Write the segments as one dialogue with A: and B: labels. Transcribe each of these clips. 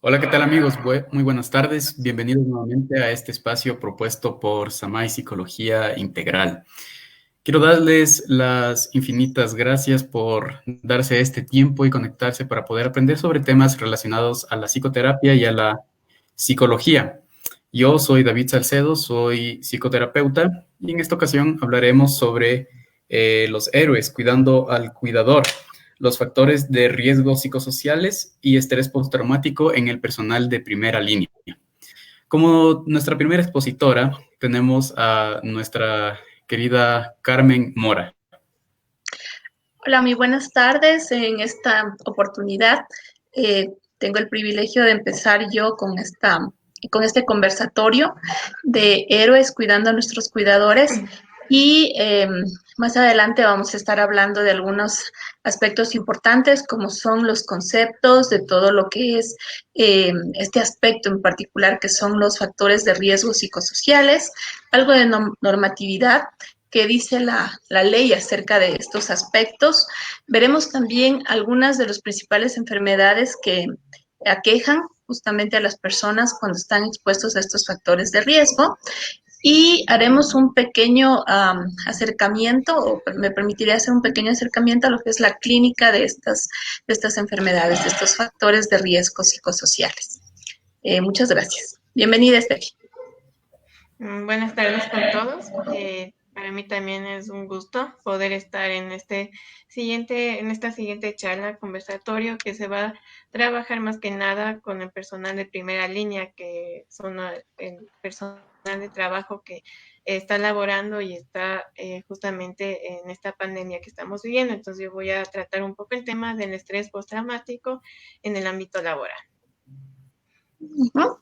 A: Hola, ¿qué tal amigos? Muy buenas tardes. Bienvenidos nuevamente a este espacio propuesto por Samay Psicología Integral. Quiero darles las infinitas gracias por darse este tiempo y conectarse para poder aprender sobre temas relacionados a la psicoterapia y a la psicología. Yo soy David Salcedo, soy psicoterapeuta y en esta ocasión hablaremos sobre los héroes cuidando al cuidador, los factores de riesgo psicosociales y estrés postraumático en el personal de primera línea. Como nuestra primera expositora, tenemos a nuestra querida Carmen Mora.
B: Hola, muy buenas tardes. En esta oportunidad tengo el privilegio de empezar yo con este conversatorio de héroes cuidando a nuestros cuidadores y más adelante vamos a estar hablando de algunos aspectos importantes como son los conceptos de todo lo que es este aspecto en particular que son los factores de riesgo psicosociales, algo de normatividad que dice la ley acerca de estos aspectos. Veremos también algunas de las principales enfermedades que aquejan justamente a las personas cuando están expuestos a estos factores de riesgo y haremos un pequeño acercamiento, o me permitiría hacer un pequeño acercamiento a lo que es la clínica de estas enfermedades, de estos factores de riesgo psicosociales. Muchas gracias. Bienvenida, Esteli.
C: Buenas tardes con todos. Para mí también es un gusto poder estar en esta siguiente charla, conversatorio, que se va a trabajar más que nada con el personal de primera línea, que son el personal de trabajo que está laborando y está justamente en esta pandemia que estamos viviendo. Entonces yo voy a tratar un poco el tema del estrés postraumático en el ámbito laboral.
B: Uh-huh.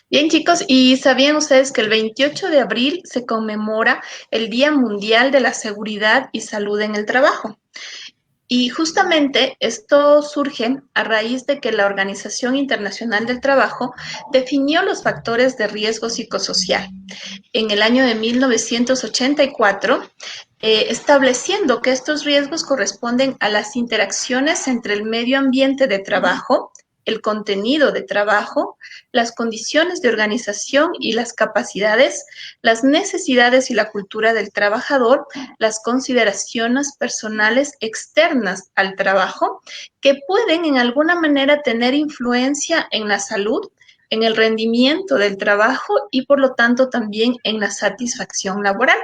B: Bien, chicos, ¿y sabían ustedes que el 28 de abril se conmemora el Día Mundial de la Seguridad y Salud en el Trabajo? Y justamente esto surge a raíz de que la Organización Internacional del Trabajo definió los factores de riesgo psicosocial en el año de 1984, estableciendo que estos riesgos corresponden a las interacciones entre el medio ambiente de trabajo, el contenido de trabajo, las condiciones de organización y las capacidades, las necesidades y la cultura del trabajador, las consideraciones personales externas al trabajo que pueden en alguna manera tener influencia en la salud, en el rendimiento del trabajo y por lo tanto también en la satisfacción laboral.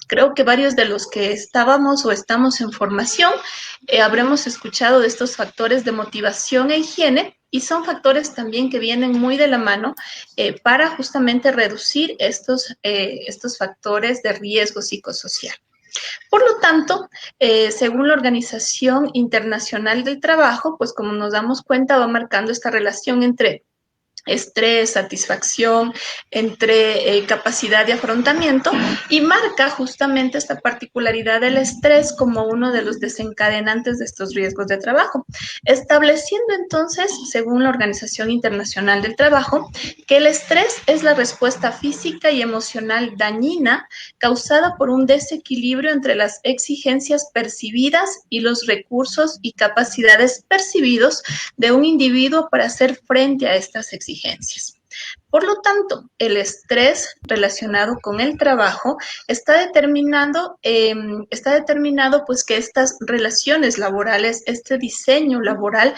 B: Creo que varios de los que estábamos o estamos en formación habremos escuchado de estos factores de motivación e higiene y son factores también que vienen muy de la mano para justamente reducir estos factores de riesgo psicosocial. Por lo tanto, según la Organización Internacional del Trabajo, pues como nos damos cuenta, va marcando esta relación entre estrés, satisfacción, entre capacidad de afrontamiento y marca justamente esta particularidad del estrés como uno de los desencadenantes de estos riesgos de trabajo, estableciendo entonces, según la Organización Internacional del Trabajo, que el estrés es la respuesta física y emocional dañina causada por un desequilibrio entre las exigencias percibidas y los recursos y capacidades percibidos de un individuo para hacer frente a estas exigencias. Por lo tanto, el estrés relacionado con el trabajo está determinado pues que estas relaciones laborales, este diseño laboral,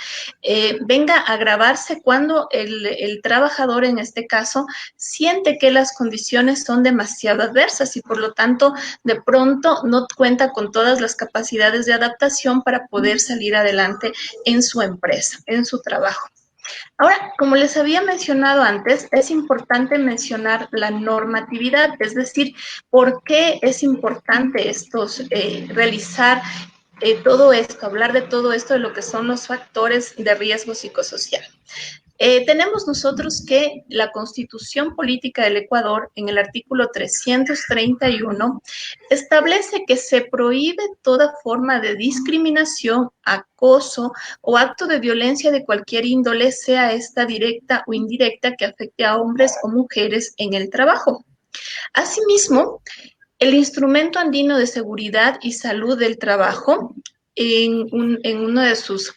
B: venga a agravarse cuando el trabajador, en este caso, siente que las condiciones son demasiado adversas y por lo tanto, de pronto no cuenta con todas las capacidades de adaptación para poder salir adelante en su empresa, en su trabajo. Ahora, como les había mencionado antes, es importante mencionar la normatividad, es decir, por qué es importante realizar todo esto, hablar de todo esto, de lo que son los factores de riesgo psicosocial. Tenemos nosotros que la Constitución Política del Ecuador, en el artículo 331, establece que se prohíbe toda forma de discriminación, acoso o acto de violencia de cualquier índole, sea esta directa o indirecta, que afecte a hombres o mujeres en el trabajo. Asimismo, el Instrumento Andino de Seguridad y Salud del Trabajo en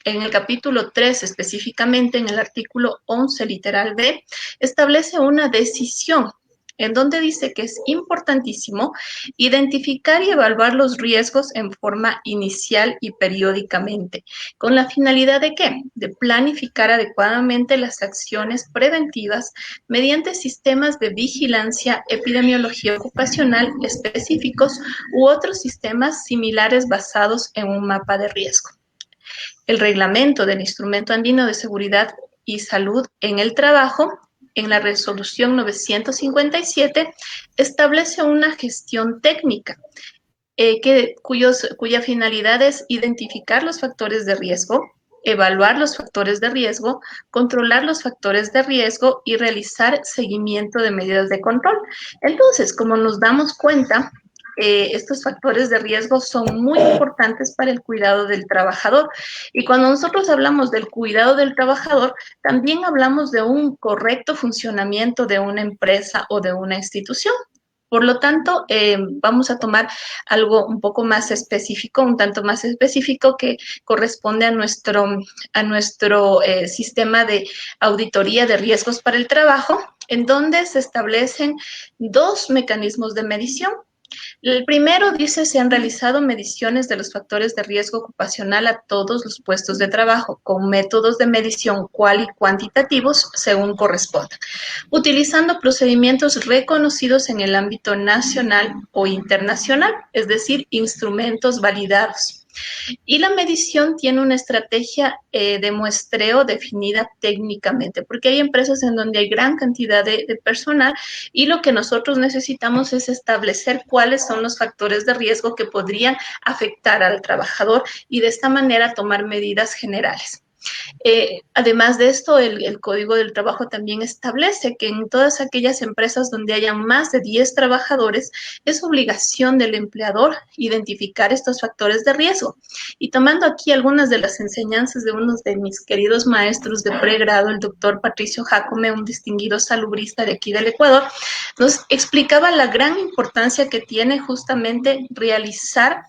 B: el capítulo 3 específicamente, en el artículo 11, literal B, establece una decisión en donde dice que es importantísimo identificar y evaluar los riesgos en forma inicial y periódicamente, con la finalidad de ¿qué? De planificar adecuadamente las acciones preventivas mediante sistemas de vigilancia, epidemiología ocupacional específicos u otros sistemas similares basados en un mapa de riesgo. El reglamento del Instrumento Andino de Seguridad y Salud en el Trabajo, en la resolución 957, establece una gestión técnica cuya finalidad es identificar los factores de riesgo, evaluar los factores de riesgo, controlar los factores de riesgo y realizar seguimiento de medidas de control. Entonces, como nos damos cuenta, estos factores de riesgo son muy importantes para el cuidado del trabajador. Y cuando nosotros hablamos del cuidado del trabajador, también hablamos de un correcto funcionamiento de una empresa o de una institución. Por lo tanto, vamos a tomar algo un poco más específico, un tanto más específico que corresponde a nuestro sistema de auditoría de riesgos para el trabajo, en donde se establecen dos mecanismos de medición. El primero dice, se han realizado mediciones de los factores de riesgo ocupacional a todos los puestos de trabajo con métodos de medición cual y cuantitativos según corresponda, utilizando procedimientos reconocidos en el ámbito nacional o internacional, es decir, instrumentos validados. Y la medición tiene una estrategia de muestreo definida técnicamente, porque hay empresas en donde hay gran cantidad de personal y lo que nosotros necesitamos es establecer cuáles son los factores de riesgo que podrían afectar al trabajador y de esta manera tomar medidas generales. Además de esto, el Código del Trabajo también establece que en todas aquellas empresas donde haya más de 10 trabajadores, es obligación del empleador identificar estos factores de riesgo. Y tomando aquí algunas de las enseñanzas de uno de mis queridos maestros de pregrado, el doctor Patricio Jacome, un distinguido salubrista de aquí del Ecuador, nos explicaba la gran importancia que tiene justamente realizar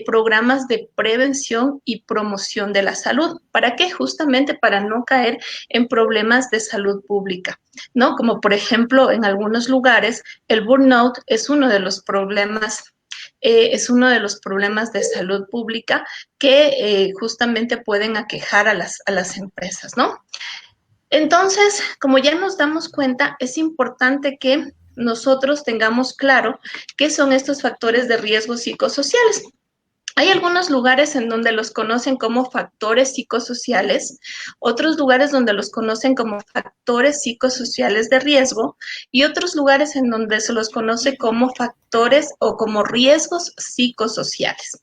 B: programas de prevención y promoción de la salud. ¿Para qué? Justamente para no caer en problemas de salud pública, ¿no? Como por ejemplo, en algunos lugares, el burnout es uno de los problemas de salud pública que justamente pueden aquejar a las empresas, ¿no? Entonces, como ya nos damos cuenta, es importante que nosotros tengamos claro qué son estos factores de riesgo psicosociales. Hay algunos lugares en donde los conocen como factores psicosociales, otros lugares donde los conocen como factores psicosociales de riesgo y otros lugares en donde se los conoce como factores o como riesgos psicosociales.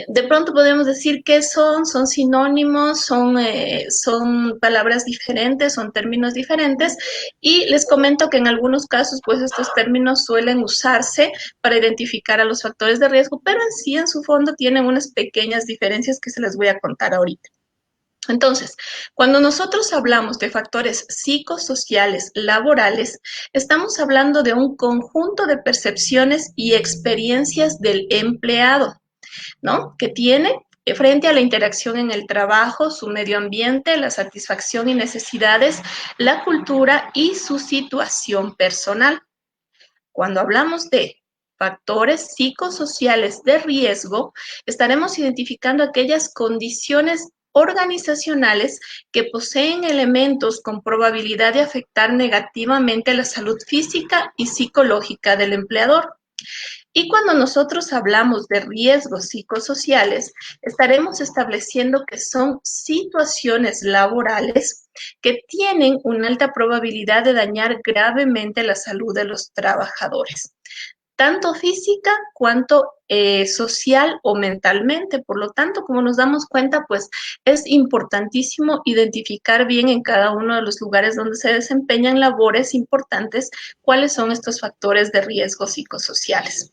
B: De pronto podemos decir que son sinónimos, son palabras diferentes, son términos diferentes, y les comento que en algunos casos, pues estos términos suelen usarse para identificar a los factores de riesgo, pero en sí, en su fondo, tienen unas pequeñas diferencias que se les voy a contar ahorita. Entonces, cuando nosotros hablamos de factores psicosociales laborales, estamos hablando de un conjunto de percepciones y experiencias del empleado, ¿no? Que tiene frente a la interacción en el trabajo, su medio ambiente, la satisfacción y necesidades, la cultura y su situación personal. Cuando hablamos de factores psicosociales de riesgo, estaremos identificando aquellas condiciones organizacionales que poseen elementos con probabilidad de afectar negativamente la salud física y psicológica del empleador. Y cuando nosotros hablamos de riesgos psicosociales, estaremos estableciendo que son situaciones laborales que tienen una alta probabilidad de dañar gravemente la salud de los trabajadores, tanto física cuanto social o mentalmente. Por lo tanto, como nos damos cuenta, pues es importantísimo identificar bien en cada uno de los lugares donde se desempeñan labores importantes cuáles son estos factores de riesgo psicosociales.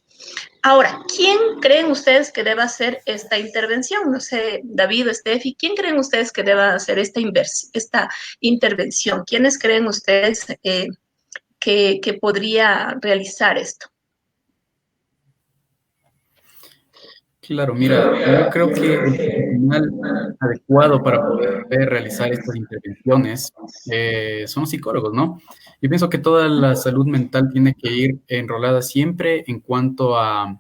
B: Ahora, ¿quién creen ustedes que deba hacer esta intervención? No sé, David, Steffi, ¿quién creen ustedes que deba hacer esta intervención? ¿Quiénes creen ustedes que podría realizar esto?
A: Claro, mira, yo creo que el profesional adecuado para poder realizar estas intervenciones son los psicólogos, ¿no? Yo pienso que toda la salud mental tiene que ir enrolada siempre en cuanto a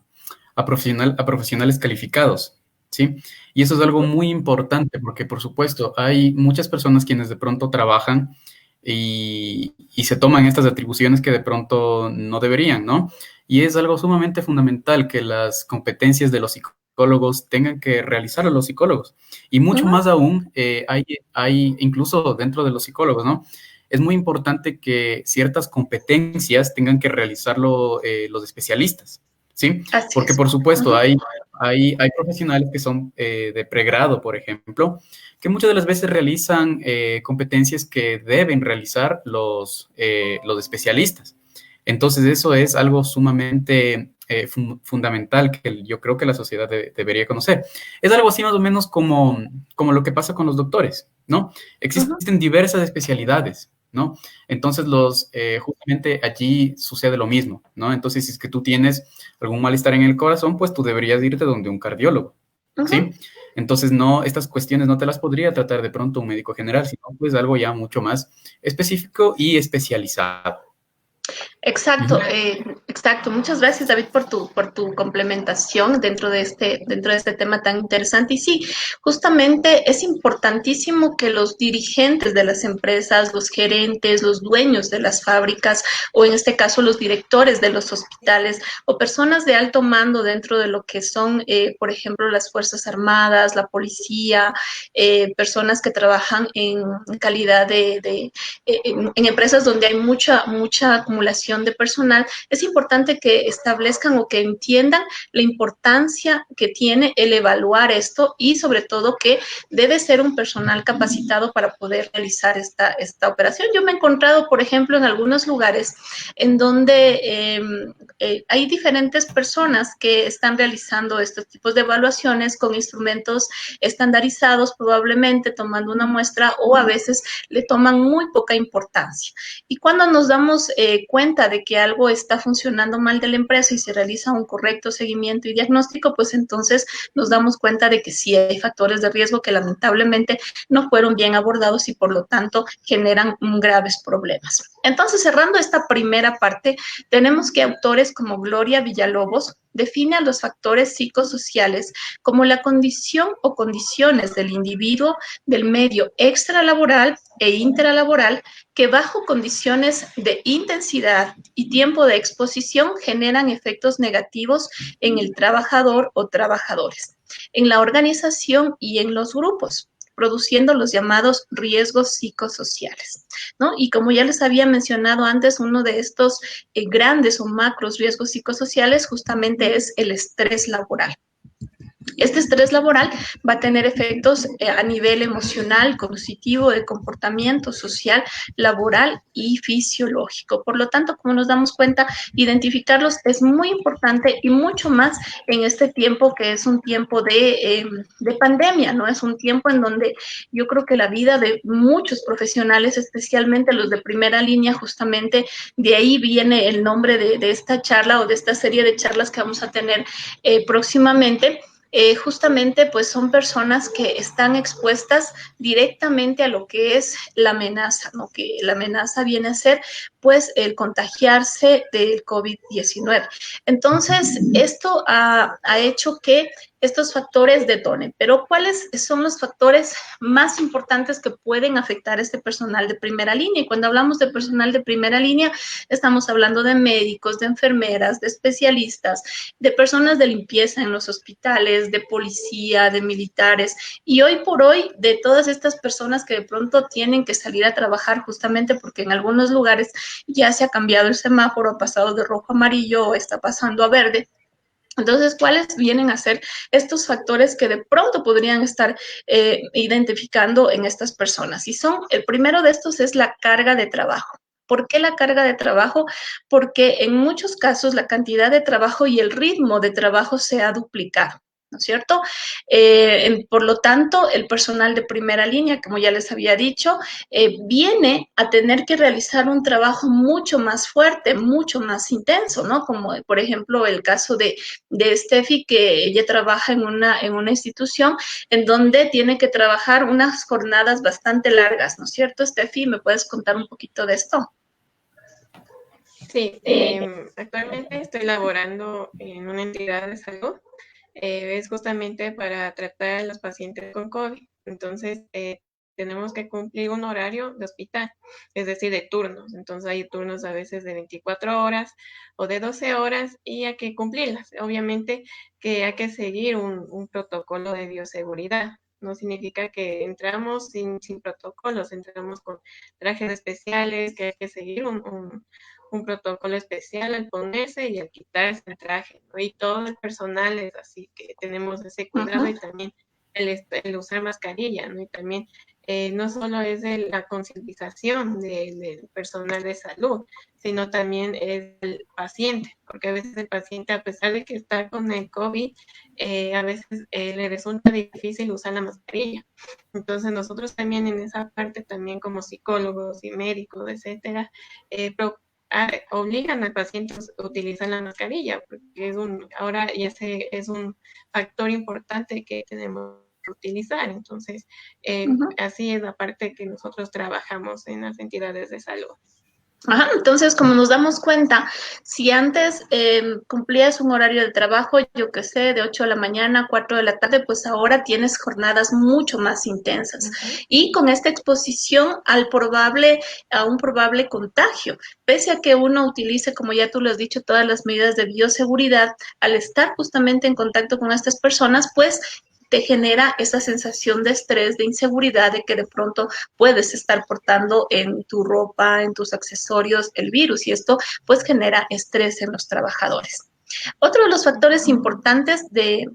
A: profesionales calificados, ¿sí? Y eso es algo muy importante porque, por supuesto, hay muchas personas quienes de pronto trabajan y se toman estas atribuciones que de pronto no deberían, ¿no? Y es algo sumamente fundamental que las competencias de los psicólogos tengan que realizar a los psicólogos. Y mucho
B: Ujú,
A: más aún, hay incluso dentro de los psicólogos, ¿no? Es muy importante que ciertas competencias tengan que realizarlo los especialistas, ¿sí?
B: así
A: Porque,
B: es.
A: por supuesto,
B: Ujú,
A: hay profesionales que son de pregrado, por ejemplo, que muchas de las veces realizan competencias que deben realizar los especialistas. Entonces, eso es algo sumamente fundamental que yo creo que la sociedad debería conocer. Es algo así más o menos como lo que pasa con los doctores, ¿no?
B: ujú.
A: Existen diversas especialidades, ¿no? Entonces, justamente allí sucede lo mismo, ¿no? Entonces, si es que tú tienes algún malestar en el corazón, pues tú deberías irte donde un cardiólogo, ¿sí?
B: Ujú.
A: Entonces, no, estas cuestiones no te las podría tratar de pronto un médico general, sino pues algo ya mucho más específico y especializado.
B: Exacto,
A: Ujú.
B: exacto. Muchas gracias, David, por tu complementación dentro de este tema tan interesante. Y sí, justamente es importantísimo que los dirigentes de las empresas, los gerentes, los dueños de las fábricas, o en este caso los directores de los hospitales, o personas de alto mando dentro de lo que son, por ejemplo, las Fuerzas Armadas, la policía, personas que trabajan en calidad en empresas donde hay mucha acumulación de personal, es importante que establezcan o que entiendan la importancia que tiene el evaluar esto y sobre todo que debe ser un personal capacitado para poder realizar esta operación. Yo me he encontrado, por ejemplo, en algunos lugares en donde hay diferentes personas que están realizando estos tipos de evaluaciones con instrumentos estandarizados, probablemente tomando una muestra o a veces le toman muy poca importancia. Y cuando nos damos cuenta de que algo está funcionando mal de la empresa y se realiza un correcto seguimiento y diagnóstico, pues entonces nos damos cuenta de que sí hay factores de riesgo que lamentablemente no fueron bien abordados y por lo tanto generan graves problemas. Entonces, cerrando esta primera parte, tenemos que autores como Gloria Villalobos define a los factores psicosociales como la condición o condiciones del individuo del medio extralaboral e intralaboral que bajo condiciones de intensidad y tiempo de exposición generan efectos negativos en el trabajador o trabajadores, en la organización y en los grupos, produciendo los llamados riesgos psicosociales, ¿no? Y como ya les había mencionado antes, uno de estos grandes o macros riesgos psicosociales justamente es el estrés laboral. Este estrés laboral va a tener efectos a nivel emocional, cognitivo, de comportamiento social, laboral y fisiológico. Por lo tanto, como nos damos cuenta, identificarlos es muy importante y mucho más en este tiempo que es un tiempo de pandemia, ¿no? Es un tiempo en donde yo creo que la vida de muchos profesionales, especialmente los de primera línea, justamente de ahí viene el nombre de esta charla o de esta serie de charlas que vamos a tener próximamente, justamente pues son personas que están expuestas directamente a lo que es la amenaza, ¿no? Que la amenaza viene a ser pues el contagiarse del COVID-19. Entonces, esto ha hecho que estos factores detonen. Pero ¿cuáles son los factores más importantes que pueden afectar a este personal de primera línea? Y cuando hablamos de personal de primera línea, estamos hablando de médicos, de enfermeras, de especialistas, de personas de limpieza en los hospitales, de policía, de militares, y hoy por hoy de todas estas personas que de pronto tienen que salir a trabajar justamente porque en algunos lugares ya se ha cambiado el semáforo, ha pasado de rojo a amarillo o está pasando a verde. Entonces, ¿cuáles vienen a ser estos factores que de pronto podrían estar identificando en estas personas? Y son, el primero de estos es la carga de trabajo. ¿Por qué la carga de trabajo? Porque en muchos casos la cantidad de trabajo y el ritmo de trabajo se ha duplicado. ¿no es cierto? Por lo tanto, el personal de primera línea, como ya les había dicho, viene a tener que realizar un trabajo mucho más fuerte, mucho más intenso, ¿no? Como por ejemplo el caso de Steffi, que ella trabaja en una institución en donde tiene que trabajar unas jornadas bastante largas, ¿no es cierto, Steffi? ¿Me puedes contar un poquito de esto?
C: Sí, actualmente estoy laborando en una entidad de salud. Es justamente para tratar a los pacientes con COVID. Entonces, tenemos que cumplir un horario de hospital, es decir, de turnos. Entonces, hay turnos a veces de 24 horas o de 12 horas y hay que cumplirlas. Obviamente que hay que seguir un protocolo de bioseguridad. No significa que entramos sin protocolos, entramos con trajes especiales, que hay que seguir un protocolo especial al ponerse y al quitarse el traje, ¿no? Y todo el personal es así, que tenemos ese cuidado y también el usar mascarilla, ¿no? Y también no solo es la concientización del personal de salud, sino también es el paciente, porque a veces el paciente, a pesar de que está con el COVID, a veces le resulta difícil usar la mascarilla. Entonces nosotros también en esa parte, también como psicólogos y médicos, etcétera, obligan al paciente a utilizar la mascarilla, porque ahora ese es un factor importante que tenemos que utilizar. Entonces, así es la parte que nosotros trabajamos en las entidades de salud.
B: Ajá, entonces, como nos damos cuenta, si antes cumplías un horario de trabajo, yo qué sé, de 8 de la mañana a 4 de la tarde, pues ahora tienes jornadas mucho más intensas. Y con esta exposición a un probable contagio, pese a que uno utilice, como ya tú lo has dicho, todas las medidas de bioseguridad, al estar justamente en contacto con estas personas, pues te genera esa sensación de estrés, de inseguridad, de que de pronto puedes estar portando en tu ropa, en tus accesorios el virus, y esto pues genera estrés en los trabajadores. Otro de los factores importantes de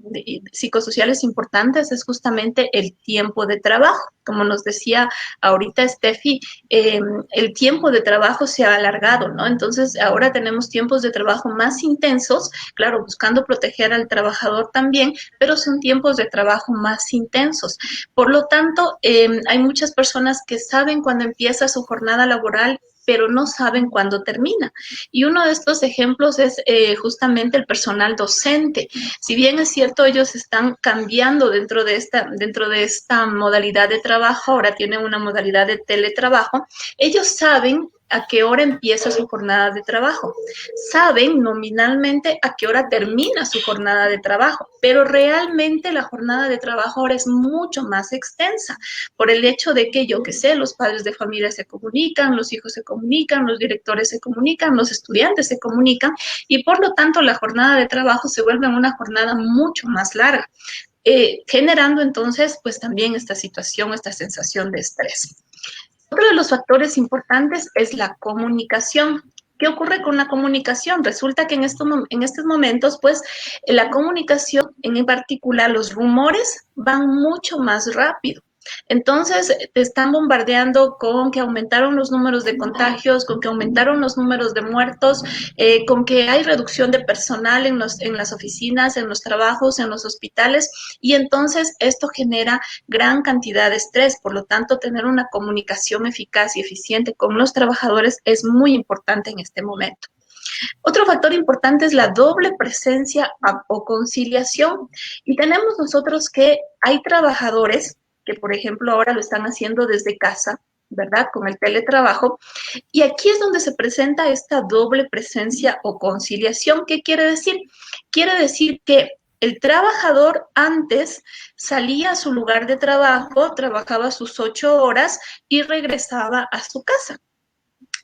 B: psicosociales importantes es justamente el tiempo de trabajo. Como nos decía ahorita Steffi, el tiempo de trabajo se ha alargado, ¿no? Entonces ahora tenemos tiempos de trabajo más intensos, claro, buscando proteger al trabajador también, pero son tiempos de trabajo más intensos. Por lo tanto, hay muchas personas que saben cuándo empieza su jornada laboral, pero no saben cuándo termina. Y uno de estos ejemplos es justamente el personal docente. Si bien es cierto, ellos están cambiando dentro de esta modalidad de trabajo, ahora tienen una modalidad de teletrabajo, ellos saben a qué hora empieza su jornada de trabajo, saben nominalmente a qué hora termina su jornada de trabajo, pero realmente la jornada de trabajo ahora es mucho más extensa por el hecho de que, yo qué sé, los padres de familia se comunican, los hijos se comunican, los directores se comunican, los estudiantes se comunican, y por lo tanto la jornada de trabajo se vuelve una jornada mucho más larga, generando entonces pues también esta situación, esta sensación de estrés. Otro de los factores importantes es la comunicación. ¿Qué ocurre con la comunicación? Resulta que en estos momentos, pues, la comunicación, en particular los rumores, van mucho más rápido. Entonces, te están bombardeando con que aumentaron los números de contagios, con que aumentaron los números de muertos, con que hay reducción de personal en las oficinas, en los trabajos, en los hospitales, y entonces esto genera gran cantidad de estrés. Por lo tanto, tener una comunicación eficaz y eficiente con los trabajadores es muy importante en este momento. Otro factor importante es la doble presencia o conciliación. Y tenemos nosotros que hay trabajadores que, por ejemplo, ahora lo están haciendo desde casa, ¿verdad? Con el teletrabajo. Y aquí es donde se presenta esta doble presencia o conciliación. ¿Qué quiere decir? Quiere decir que el trabajador antes salía a su lugar de trabajo, trabajaba sus 8 horas y regresaba a su casa.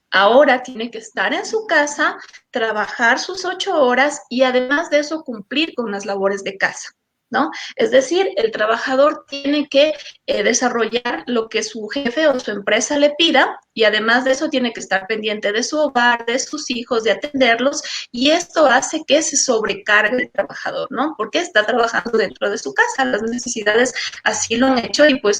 B: Ahora tiene que estar en su casa, trabajar sus 8 horas y además de eso cumplir con las labores de casa, ¿no? Es decir, el trabajador tiene que desarrollar lo que su jefe o su empresa le pida y además de eso tiene que estar pendiente de su hogar, de sus hijos, de atenderlos, y esto hace que se sobrecargue el trabajador, ¿no? Porque está trabajando dentro de su casa, las necesidades así lo han hecho y pues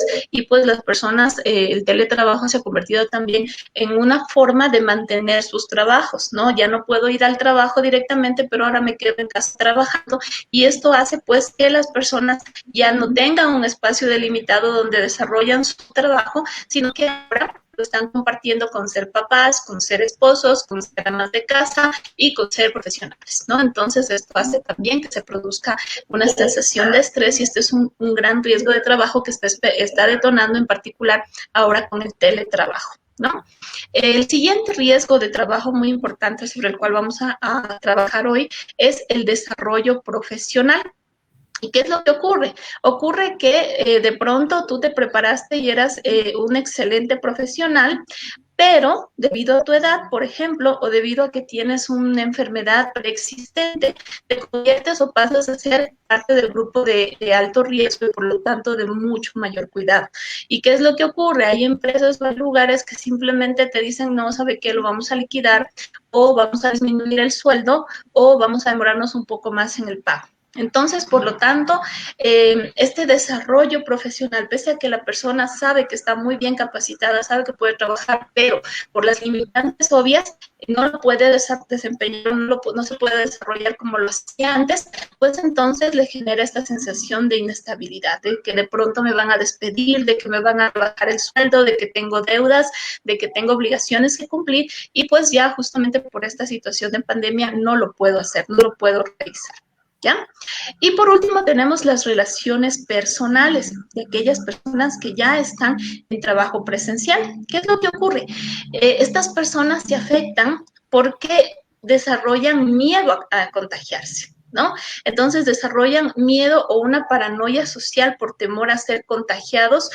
B: las personas, el teletrabajo se ha convertido también en una forma de mantener sus trabajos, ¿no? Ya no puedo ir al trabajo directamente, pero ahora me quedo en casa trabajando y esto hace pues que las personas ya no tengan un espacio delimitado donde desarrollan su trabajo, sino que ahora lo están compartiendo con ser papás, con ser esposos, con ser amas de casa y con ser profesionales, ¿no? Entonces esto hace también que se produzca una sensación de estrés y este es un gran riesgo de trabajo que está detonando en particular ahora con el teletrabajo, ¿no? El siguiente riesgo de trabajo muy importante sobre el cual vamos a trabajar hoy es el desarrollo profesional. ¿Y qué es lo que ocurre? Ocurre que de pronto tú te preparaste y eras un excelente profesional, pero debido a tu edad, por ejemplo, o debido a que tienes una enfermedad preexistente, te conviertes o pasas a ser parte del grupo de alto riesgo y por lo tanto de mucho mayor cuidado. ¿Y qué es lo que ocurre? Hay empresas o hay lugares que simplemente te dicen, no, ¿sabe qué? Lo vamos a liquidar o vamos a disminuir el sueldo o vamos a demorarnos un poco más en el pago. Entonces, por lo tanto, este desarrollo profesional, pese a que la persona sabe que está muy bien capacitada, sabe que puede trabajar, pero por las limitantes obvias no lo puede desempeñar, no se puede desarrollar como lo hacía antes, pues entonces le genera esta sensación de inestabilidad, de que de pronto me van a despedir, de que me van a bajar el sueldo, de que tengo deudas, de que tengo obligaciones que cumplir y pues ya justamente por esta situación de pandemia no lo puedo hacer, no lo puedo realizar. ¿Ya? Y por último tenemos las relaciones personales de aquellas personas que ya están en trabajo presencial. ¿Qué es lo que ocurre? Estas personas se afectan porque desarrollan miedo a contagiarse, ¿no? Entonces desarrollan miedo o una paranoia social por temor a ser contagiados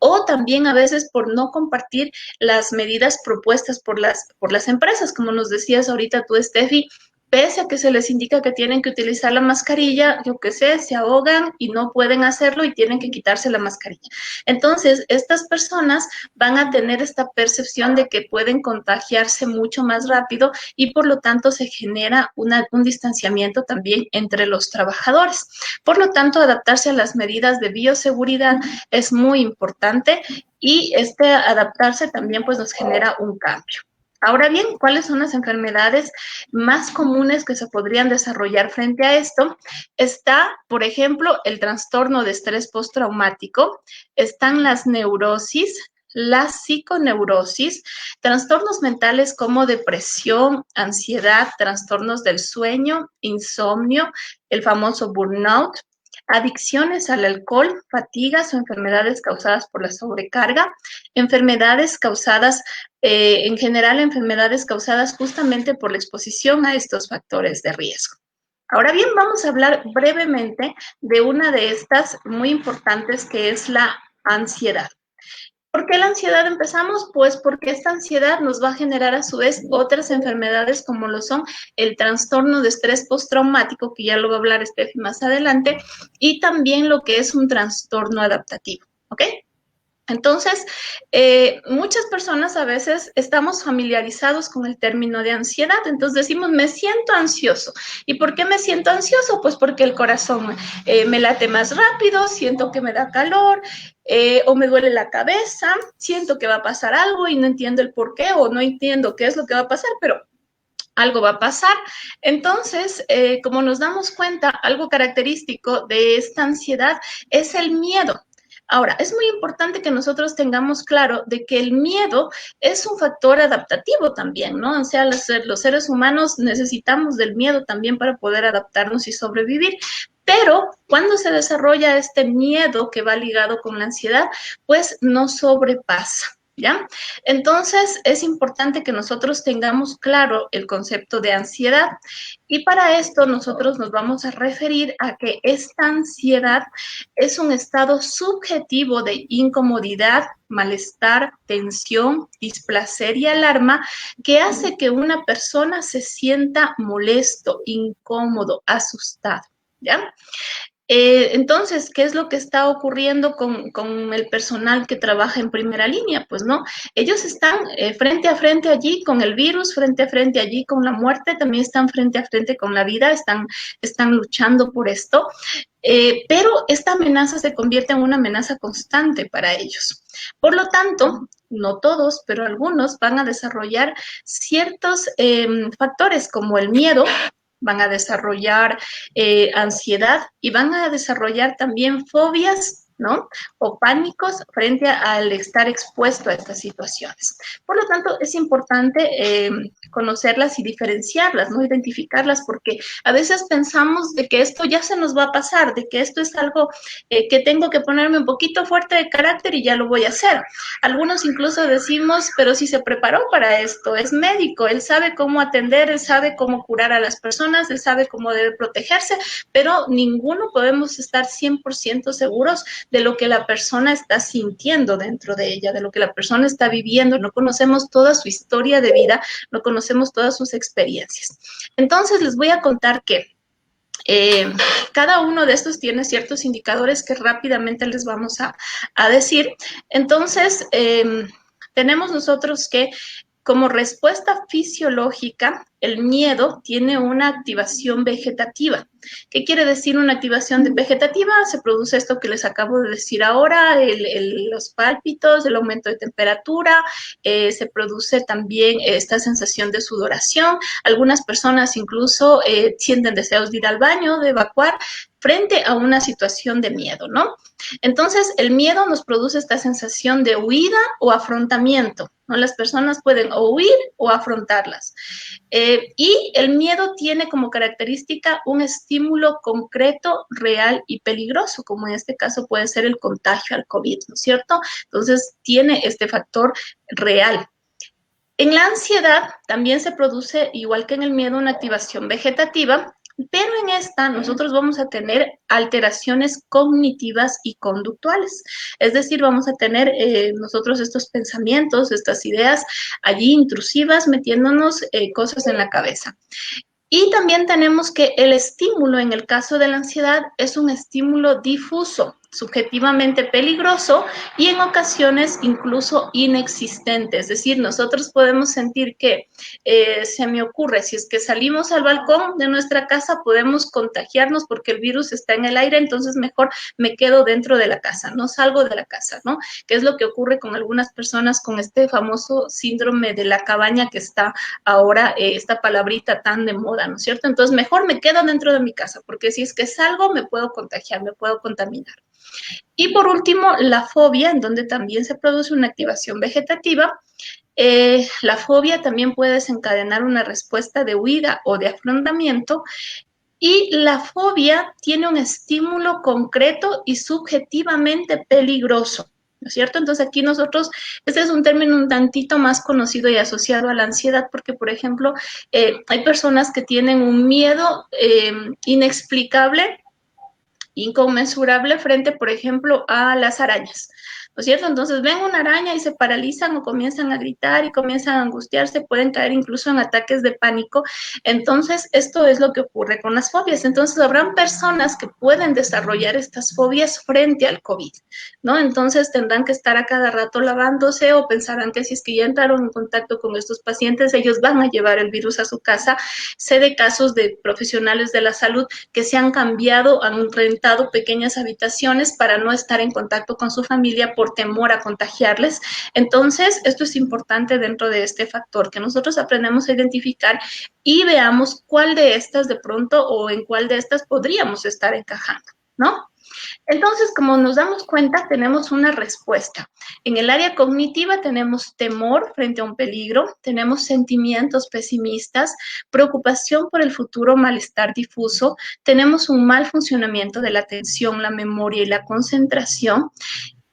B: o también a veces por no compartir las medidas propuestas por las empresas, como nos decías ahorita tú, Steffi, pese a que se les indica que tienen que utilizar la mascarilla, yo qué sé, se ahogan y no pueden hacerlo y tienen que quitarse la mascarilla. Entonces, estas personas van a tener esta percepción de que pueden contagiarse mucho más rápido y por lo tanto se genera un distanciamiento también entre los trabajadores. Por lo tanto, adaptarse a las medidas de bioseguridad es muy importante y adaptarse también pues nos genera un cambio. Ahora bien, ¿cuáles son las enfermedades más comunes que se podrían desarrollar frente a esto? Está, por ejemplo, el trastorno de estrés postraumático, están las neurosis, la psiconeurosis, trastornos mentales como depresión, ansiedad, trastornos del sueño, insomnio, el famoso burnout, adicciones al alcohol, fatigas o enfermedades causadas por la sobrecarga, enfermedades causadas, en general, enfermedades causadas justamente por la exposición a estos factores de riesgo. Ahora bien, vamos a hablar brevemente de una de estas muy importantes que es la ansiedad. ¿Por qué la ansiedad empezamos? Pues porque esta ansiedad nos va a generar a su vez otras enfermedades como lo son el trastorno de estrés postraumático, que ya lo va a hablar Steffi más adelante, y también lo que es un trastorno adaptativo, ¿ok? Entonces, muchas personas a veces estamos familiarizados con el término de ansiedad, entonces decimos, me siento ansioso. ¿Y por qué me siento ansioso? Pues porque el corazón me late más rápido, siento que me da calor o me duele la cabeza, siento que va a pasar algo y no entiendo el por qué o no entiendo qué es lo que va a pasar, pero algo va a pasar. Entonces, como nos damos cuenta, algo característico de esta ansiedad es el miedo. Ahora, es muy importante que nosotros tengamos claro de que el miedo es un factor adaptativo también, ¿no? O sea, los seres humanos necesitamos del miedo también para poder adaptarnos y sobrevivir. Pero cuando se desarrolla este miedo que va ligado con la ansiedad, pues no sobrepasa. ¿Ya? Entonces, es importante que nosotros tengamos claro el concepto de ansiedad y para esto nosotros nos vamos a referir a que esta ansiedad es un estado subjetivo de incomodidad, malestar, tensión, displacer y alarma que hace que una persona se sienta molesto, incómodo, asustado, ¿ya? Entonces, ¿qué es lo que está ocurriendo con el personal que trabaja en primera línea? Pues no, ellos están frente a frente allí con el virus, frente a frente allí con la muerte, también están frente a frente con la vida, están luchando por esto, pero esta amenaza se convierte en una amenaza constante para ellos. Por lo tanto, no todos, pero algunos van a desarrollar ciertos factores como el miedo, van a desarrollar ansiedad y van a desarrollar también fobias, ¿no? O pánicos frente al estar expuesto a estas situaciones. Por lo tanto, es importante conocerlas y diferenciarlas, ¿no? Identificarlas, porque a veces pensamos de que esto ya se nos va a pasar, de que esto es algo que tengo que ponerme un poquito fuerte de carácter y ya lo voy a hacer. Algunos incluso decimos, pero si se preparó para esto, es médico, él sabe cómo atender, él sabe cómo curar a las personas, él sabe cómo debe protegerse, pero ninguno podemos estar 100% seguros de lo que la persona está sintiendo dentro de ella, de lo que la persona está viviendo. No conocemos toda su historia de vida, no conocemos todas sus experiencias. Entonces, les voy a contar que cada uno de estos tiene ciertos indicadores que rápidamente les vamos a decir. Entonces, tenemos nosotros que como respuesta fisiológica, el miedo tiene una activación vegetativa. ¿Qué quiere decir una activación vegetativa? Se produce esto que les acabo de decir ahora, los pálpitos, el aumento de temperatura, se produce también esta sensación de sudoración. Algunas personas incluso sienten deseos de ir al baño, de evacuar, frente a una situación de miedo, ¿no? Entonces, el miedo nos produce esta sensación de huida o afrontamiento, ¿no? Las personas pueden o huir o afrontarlas. Y el miedo tiene como característica un estímulo concreto, real y peligroso, como en este caso puede ser el contagio al COVID, ¿no es cierto? Entonces, tiene este factor real. En la ansiedad también se produce, igual que en el miedo, una activación vegetativa, pero en esta nosotros vamos a tener alteraciones cognitivas y conductuales. Es decir, vamos a tener nosotros estos pensamientos, estas ideas allí intrusivas, metiéndonos cosas en la cabeza. Y también tenemos que el estímulo en el caso de la ansiedad es un estímulo difuso, subjetivamente peligroso y en ocasiones incluso inexistente. Es decir, nosotros podemos sentir que se me ocurre, si es que salimos al balcón de nuestra casa, podemos contagiarnos porque el virus está en el aire, entonces mejor me quedo dentro de la casa, no salgo de la casa, ¿no? Que es lo que ocurre con algunas personas con este famoso síndrome de la cabaña que está ahora, esta palabrita tan de moda, ¿no es cierto? Entonces mejor me quedo dentro de mi casa, porque si es que salgo me puedo contagiar, me puedo contaminar. Y por último, la fobia, en donde también se produce una activación vegetativa. La fobia también puede desencadenar una respuesta de huida o de afrontamiento. Y la fobia tiene un estímulo concreto y subjetivamente peligroso, ¿no es cierto? Entonces aquí nosotros, este es un término un tantito más conocido y asociado a la ansiedad, porque por ejemplo, hay personas que tienen un miedo inexplicable, inconmensurable frente, por ejemplo, a las arañas, ¿no es cierto? Entonces ven una araña y se paralizan o comienzan a gritar y comienzan a angustiarse, pueden caer incluso en ataques de pánico. Entonces, esto es lo que ocurre con las fobias. Entonces, habrán personas que pueden desarrollar estas fobias frente al COVID, ¿no? Entonces, tendrán que estar a cada rato lavándose o pensarán que si es que ya entraron en contacto con estos pacientes, ellos van a llevar el virus a su casa. Sé de casos de profesionales de la salud que se han cambiado, han rentado pequeñas habitaciones para no estar en contacto con su familia por temor a contagiarles. Entonces, esto es importante dentro de este factor, que nosotros aprendemos a identificar y veamos cuál de estas de pronto o en cuál de estas podríamos estar encajando, ¿no? Entonces, como nos damos cuenta, tenemos una respuesta. En el área cognitiva tenemos temor frente a un peligro, tenemos sentimientos pesimistas, preocupación por el futuro, malestar difuso, tenemos un mal funcionamiento de la atención, la memoria y la concentración.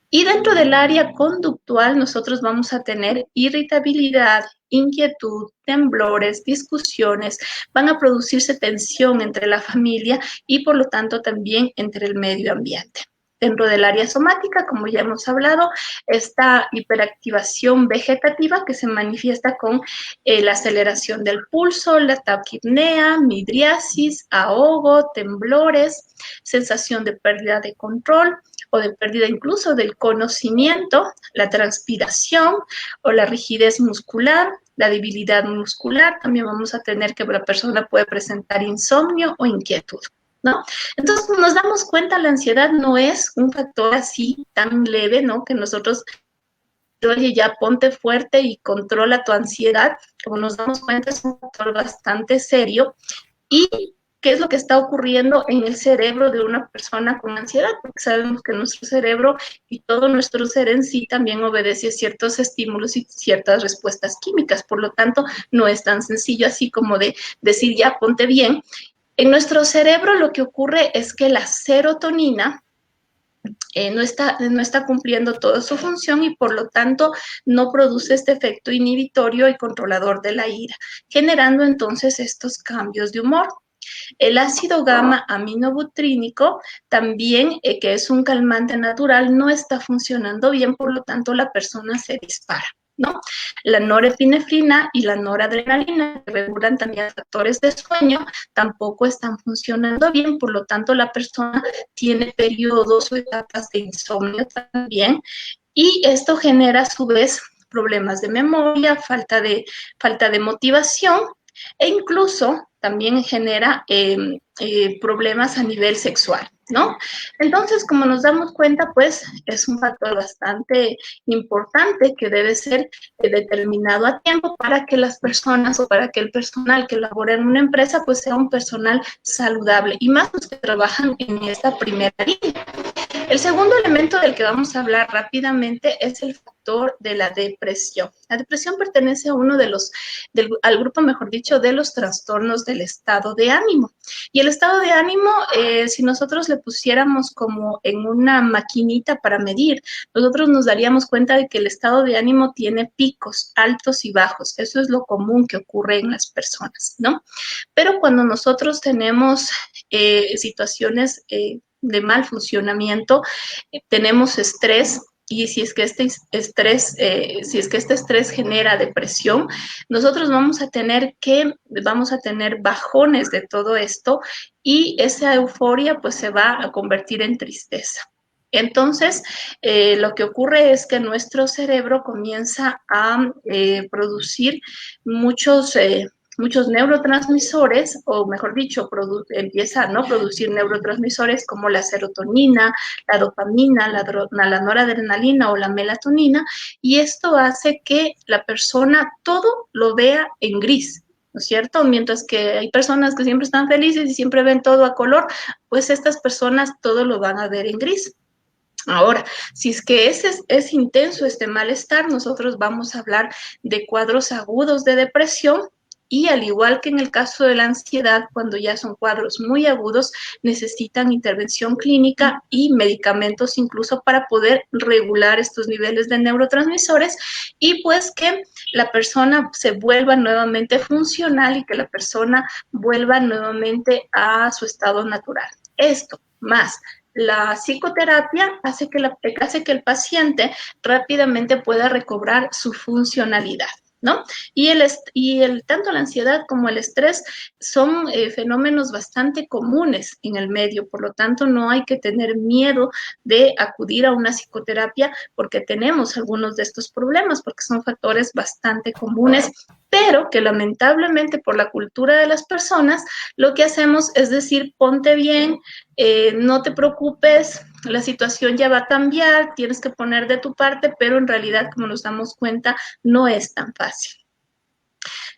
B: Y dentro del área conductual nosotros vamos a tener irritabilidad, inquietud, temblores, discusiones, van a producirse tensión entre la familia y por lo tanto también entre el medio ambiente. dentro del área somática, como ya hemos hablado, esta hiperactivación vegetativa que se manifiesta con la aceleración del pulso, la taquipnea, midriasis, ahogo, temblores, sensación de pérdida de control o de pérdida incluso del conocimiento, la transpiración o la rigidez muscular, la debilidad muscular. También vamos a tener que la persona puede presentar insomnio o inquietud, ¿no? Entonces nos damos cuenta, la ansiedad no es un factor así tan leve, ¿no? Que nosotros, oye, ya ponte fuerte y controla tu ansiedad. Como nos damos cuenta, es un factor bastante serio. ¿Y qué es lo que está ocurriendo en el cerebro de una persona con ansiedad? Porque sabemos que nuestro cerebro y todo nuestro ser en sí también obedece a ciertos estímulos y ciertas respuestas químicas. Por lo tanto, no es tan sencillo así como de decir, ya, ponte bien. En nuestro cerebro lo que ocurre es que la serotonina no está cumpliendo toda su función y por lo tanto no produce este efecto inhibitorio y controlador de la ira, generando entonces estos cambios de humor. El ácido gamma aminobutrínico también, que es un calmante natural, no está funcionando bien, por lo tanto la persona se dispara, ¿no? La norepinefrina y la noradrenalina, que regulan también factores de sueño, tampoco están funcionando bien, por lo tanto la persona tiene periodos o etapas de insomnio también, y esto genera a su vez problemas de memoria, falta de motivación, e incluso también genera problemas a nivel sexual, ¿no? Entonces, como nos damos cuenta, pues es un factor bastante importante que debe ser determinado a tiempo para que las personas o para que el personal que labora en una empresa pues sea un personal saludable, y más los que trabajan en esta primera línea. El segundo elemento del que vamos a hablar rápidamente es el factor de la depresión. La depresión pertenece a al grupo, mejor dicho, de los trastornos del estado de ánimo. Y el estado de ánimo, si nosotros le pusiéramos como en una maquinita para medir, nosotros nos daríamos cuenta de que el estado de ánimo tiene picos altos y bajos. Eso es lo común que ocurre en las personas, ¿no? Pero cuando nosotros tenemos situaciones de mal funcionamiento, tenemos estrés, y si es que este estrés genera depresión, nosotros vamos a tener bajones de todo esto, y esa euforia pues se va a convertir en tristeza. Entonces, lo que ocurre es que nuestro cerebro comienza a producir muchos neurotransmisores, o mejor dicho, empieza a no producir neurotransmisores como la serotonina, la dopamina, la noradrenalina o la melatonina, y esto hace que la persona todo lo vea en gris, ¿no es cierto? Mientras que hay personas que siempre están felices y siempre ven todo a color, pues estas personas todo lo van a ver en gris. Ahora, si es que es intenso este malestar, nosotros vamos a hablar de cuadros agudos de depresión, y al igual que en el caso de la ansiedad, cuando ya son cuadros muy agudos, necesitan intervención clínica y medicamentos incluso para poder regular estos niveles de neurotransmisores, y pues que la persona se vuelva nuevamente funcional y que la persona vuelva nuevamente a su estado natural. Esto más la psicoterapia hace que el paciente rápidamente pueda recobrar su funcionalidad, ¿no? Tanto la ansiedad como el estrés son fenómenos bastante comunes en el medio, por lo tanto no hay que tener miedo de acudir a una psicoterapia porque tenemos algunos de estos problemas, porque son factores bastante comunes, pero que lamentablemente por la cultura de las personas lo que hacemos es decir, ponte bien, no te preocupes, la situación ya va a cambiar, tienes que poner de tu parte, pero en realidad, como nos damos cuenta, no es tan fácil.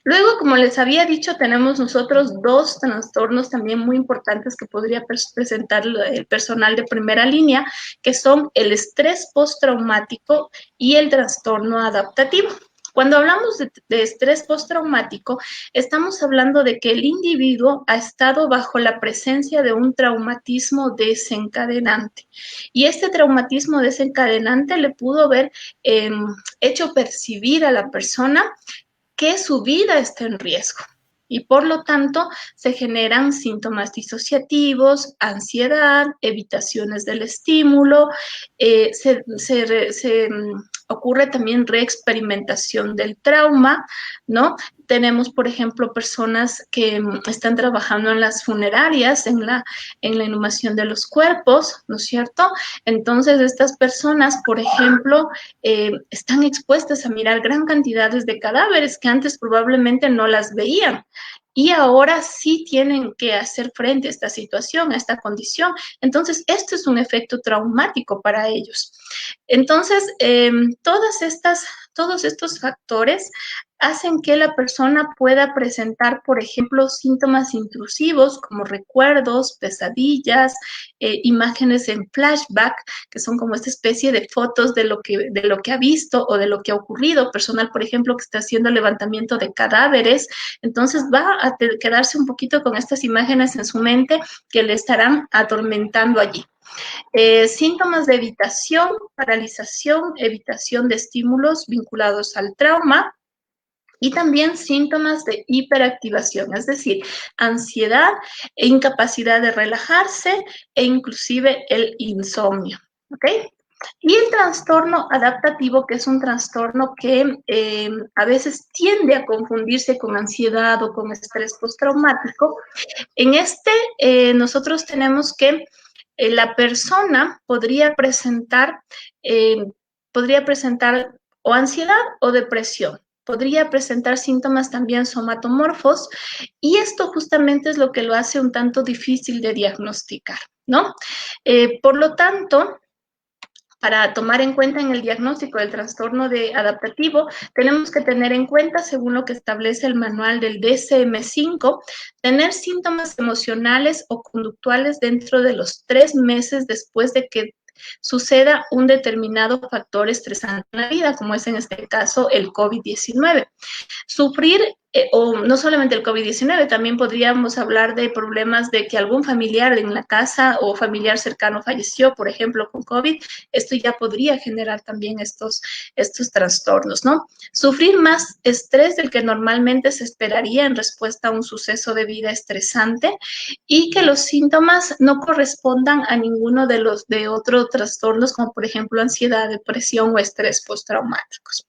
B: Luego, como les había dicho, tenemos nosotros dos trastornos también muy importantes que podría presentar el personal de primera línea, que son el estrés postraumático y el trastorno adaptativo. Cuando hablamos de estrés postraumático, estamos hablando de que el individuo ha estado bajo la presencia de un traumatismo desencadenante. Y este traumatismo desencadenante le pudo haber hecho percibir a la persona que su vida está en riesgo. y por lo tanto se generan síntomas disociativos, ansiedad, evitaciones del estímulo, ocurre también reexperimentación del trauma, ¿no? Tenemos, por ejemplo, personas que están trabajando en las funerarias, en la inhumación de los cuerpos, ¿no es cierto? Entonces, estas personas, por ejemplo, están expuestas a mirar gran cantidades de cadáveres que antes probablemente no las veían. Y ahora sí tienen que hacer frente a esta situación, a esta condición. Entonces, esto es un efecto traumático para ellos. Entonces, todos estos factores hacen que la persona pueda presentar, por ejemplo, síntomas intrusivos como recuerdos, pesadillas, imágenes en flashback, que son como esta especie de fotos de lo que ha visto o de lo que ha ocurrido. Personal, por ejemplo, que está haciendo levantamiento de cadáveres, entonces va a quedarse un poquito con estas imágenes en su mente que le estarán atormentando allí. Síntomas de evitación, paralización, evitación de estímulos vinculados al trauma, y también síntomas de hiperactivación, es decir, ansiedad e incapacidad de relajarse e inclusive el insomnio, ¿ok? Y el trastorno adaptativo, que es un trastorno que a veces tiende a confundirse con ansiedad o con estrés postraumático. En nosotros tenemos que la persona eh, podría presentar o ansiedad o depresión. Podría presentar síntomas también somatomorfos, y esto justamente es lo que lo hace un tanto difícil de diagnosticar, ¿no? Por lo tanto, para tomar en cuenta en el diagnóstico del trastorno adaptativo, tenemos que tener en cuenta, según lo que establece el manual del DSM-5, tener síntomas emocionales o conductuales dentro de los 3 meses después de que suceda un determinado factor estresante en la vida, como es en este caso el COVID-19. Sufrir, o no solamente el COVID-19, también podríamos hablar de problemas de que algún familiar en la casa o familiar cercano falleció, por ejemplo, con COVID. Esto ya podría generar también estos trastornos, ¿no? Sufrir más estrés del que normalmente se esperaría en respuesta a un suceso de vida estresante, y que los síntomas no correspondan a ninguno de otros trastornos, como por ejemplo ansiedad, depresión o estrés postraumáticos,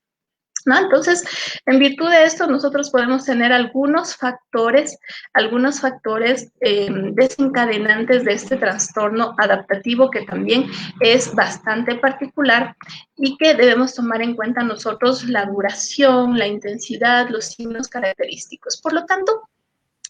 B: ¿no? Entonces, en virtud de esto, nosotros podemos tener algunos factores desencadenantes de este trastorno adaptativo, que también es bastante particular y que debemos tomar en cuenta nosotros: la duración, la intensidad, los signos característicos. Por lo tanto,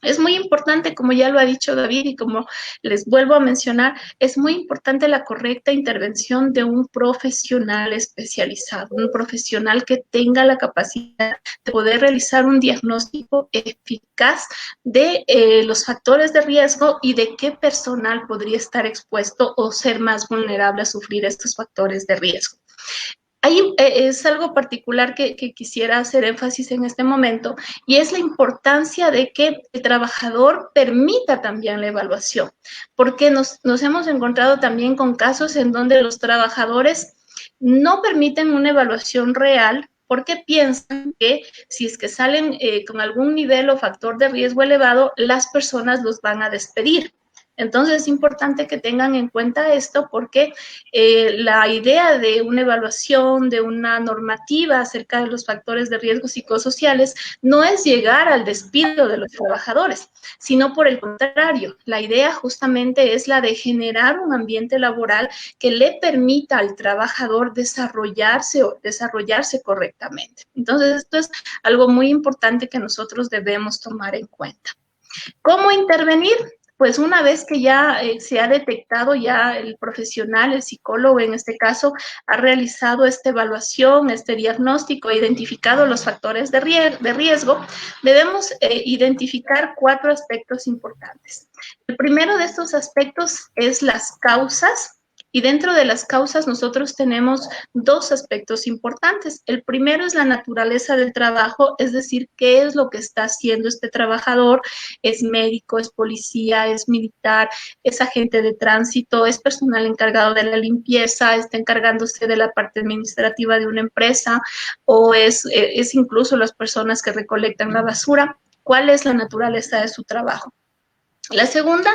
B: es muy importante, como ya lo ha dicho David y como les vuelvo a mencionar, es muy importante la correcta intervención de un profesional especializado, un profesional que tenga la capacidad de poder realizar un diagnóstico eficaz de los factores de riesgo y de qué personal podría estar expuesto o ser más vulnerable a sufrir estos factores de riesgo. Ahí es algo particular que quisiera hacer énfasis en este momento, y es la importancia de que el trabajador permita también la evaluación, porque nos hemos encontrado también con casos en donde los trabajadores no permiten una evaluación real porque piensan que si es que salen con algún nivel o factor de riesgo elevado, las personas los van a despedir. Entonces es importante que tengan en cuenta esto, porque la idea de una evaluación, de una normativa acerca de los factores de riesgo psicosociales, no es llegar al despido de los trabajadores, sino por el contrario, la idea justamente es la de generar un ambiente laboral que le permita al trabajador desarrollarse correctamente. Entonces, esto es algo muy importante que nosotros debemos tomar en cuenta. ¿Cómo intervenir? Pues una vez que ya se ha detectado, ya el profesional, el psicólogo en este caso, ha realizado esta evaluación, este diagnóstico, ha identificado los factores de riesgo, debemos identificar 4 aspectos importantes. El primero de estos aspectos es las causas. Y dentro de las causas nosotros tenemos 2 aspectos importantes. El primero es la naturaleza del trabajo, es decir, qué es lo que está haciendo este trabajador. Es médico, es policía, es militar, es agente de tránsito, es personal encargado de la limpieza, está encargándose de la parte administrativa de una empresa, o es incluso las personas que recolectan la basura. cuál es la naturaleza de su trabajo. La segunda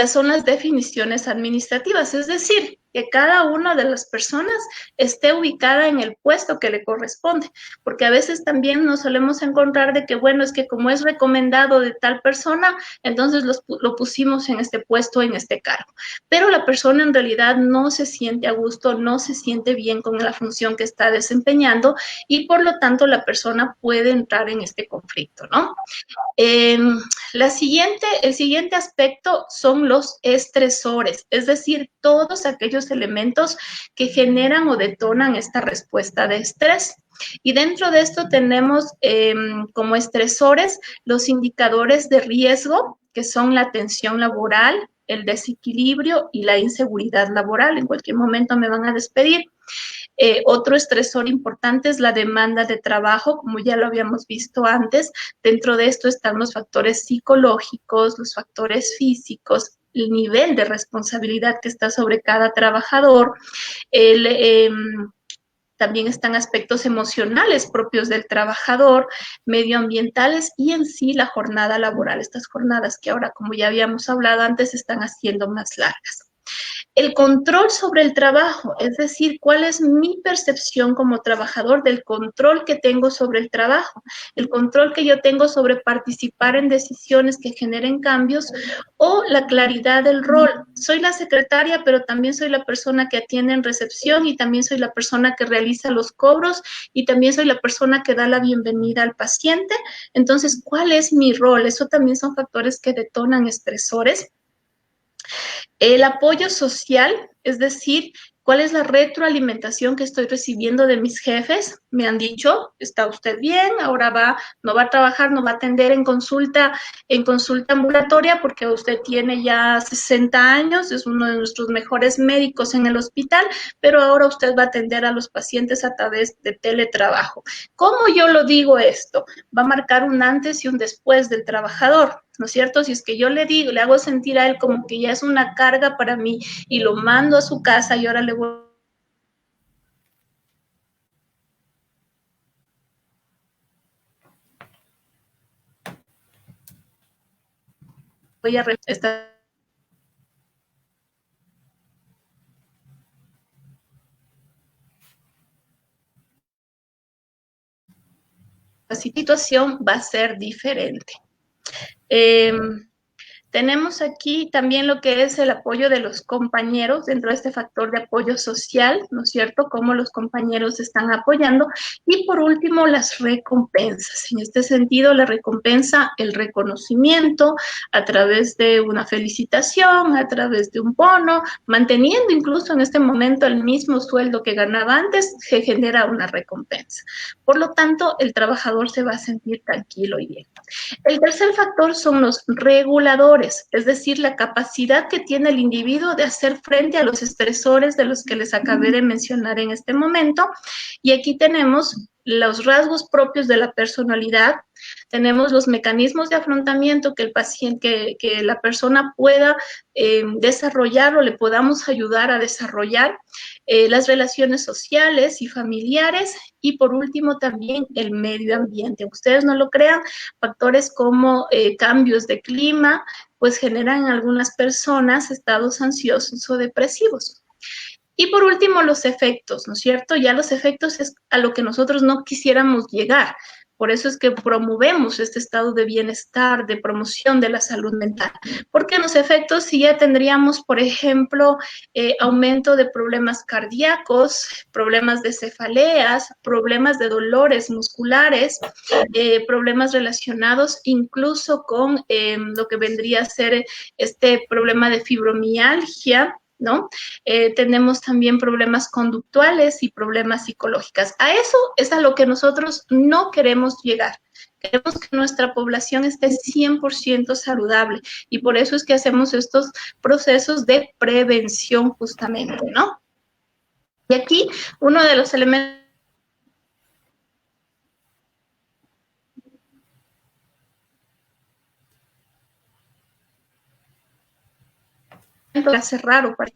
B: son las definiciones administrativas, es decir, que cada una de las personas esté ubicada en el puesto que le corresponde, porque a veces también nos solemos encontrar de que, bueno, es que como es recomendado de tal persona, entonces lo pusimos en este puesto, en este cargo, pero la persona en realidad no se siente a gusto, no se siente bien con la función que está desempeñando y por lo tanto la persona puede entrar en este conflicto, ¿no? Eh, el siguiente aspecto son los estresores, es decir, todos aquellos elementos que generan o detonan esta respuesta de estrés. Y dentro de esto tenemos como estresores los indicadores de riesgo, que son la tensión laboral, el desequilibrio y la inseguridad laboral. En cualquier momento me van a despedir. Otro estresor importante es la demanda de trabajo, como ya lo habíamos visto antes. Dentro de esto están los factores psicológicos, los factores físicos, el nivel de responsabilidad que está sobre cada trabajador, también están aspectos emocionales propios del trabajador, medioambientales y en sí la jornada laboral. Estas jornadas que ahora, como ya habíamos hablado antes, se están haciendo más largas. El control sobre el trabajo, es decir, cuál es mi percepción como trabajador del control que tengo sobre el trabajo, el control que yo tengo sobre participar en decisiones que generen cambios o la claridad del rol. Soy la secretaria, pero también soy la persona que atiende en recepción y también soy la persona que realiza los cobros y también soy la persona que da la bienvenida al paciente. Entonces, ¿cuál es mi rol? Eso también son factores que detonan estresores. El apoyo social, es decir, ¿cuál es la retroalimentación que estoy recibiendo de mis jefes? Me han dicho, está usted bien, ahora no va a trabajar, no va a atender en consulta ambulatoria porque usted tiene ya 60 años, es uno de nuestros mejores médicos en el hospital, pero ahora usted va a atender a los pacientes a través de teletrabajo. ¿Cómo yo lo digo esto? Va a marcar un antes y un después del trabajador, ¿no es cierto? Si es que yo le digo, le hago sentir a él como que ya es una carga para mí y lo mando a su casa y ahora le voy a esta situación va a ser diferente. Tenemos aquí también lo que es el apoyo de los compañeros dentro de este factor de apoyo social, ¿no es cierto? Cómo los compañeros están apoyando. Y por último, las recompensas. En este sentido, la recompensa, el reconocimiento a través de una felicitación, a través de un bono, manteniendo incluso en este momento el mismo sueldo que ganaba antes, se genera una recompensa. Por lo tanto, el trabajador se va a sentir tranquilo y bien. El tercer factor son los reguladores, es decir, la capacidad que tiene el individuo de hacer frente a los estresores de los que les acabé de mencionar en este momento. Y aquí tenemos los rasgos propios de la personalidad, tenemos los mecanismos de afrontamiento que el paciente, que la persona pueda desarrollar o le podamos ayudar a desarrollar, las relaciones sociales y familiares y por último también el medio ambiente. Ustedes no lo crean, factores como cambios de clima, pues generan en algunas personas estados ansiosos o depresivos. Y por último, los efectos, ¿no es cierto? Ya los efectos es a lo que nosotros no quisiéramos llegar. Por eso es que promovemos este estado de bienestar, de promoción de la salud mental. Porque los efectos sí ya tendríamos, por ejemplo, aumento de problemas cardíacos, problemas de cefaleas, problemas de dolores musculares, problemas relacionados incluso con lo que vendría a ser este problema de fibromialgia, ¿no? Tenemos también problemas conductuales y problemas psicológicos. A eso es a lo que nosotros no queremos llegar. Queremos que nuestra población esté 100% saludable y por eso es que hacemos estos procesos de prevención justamente, ¿no? Y aquí uno de los elementos para cerrar o para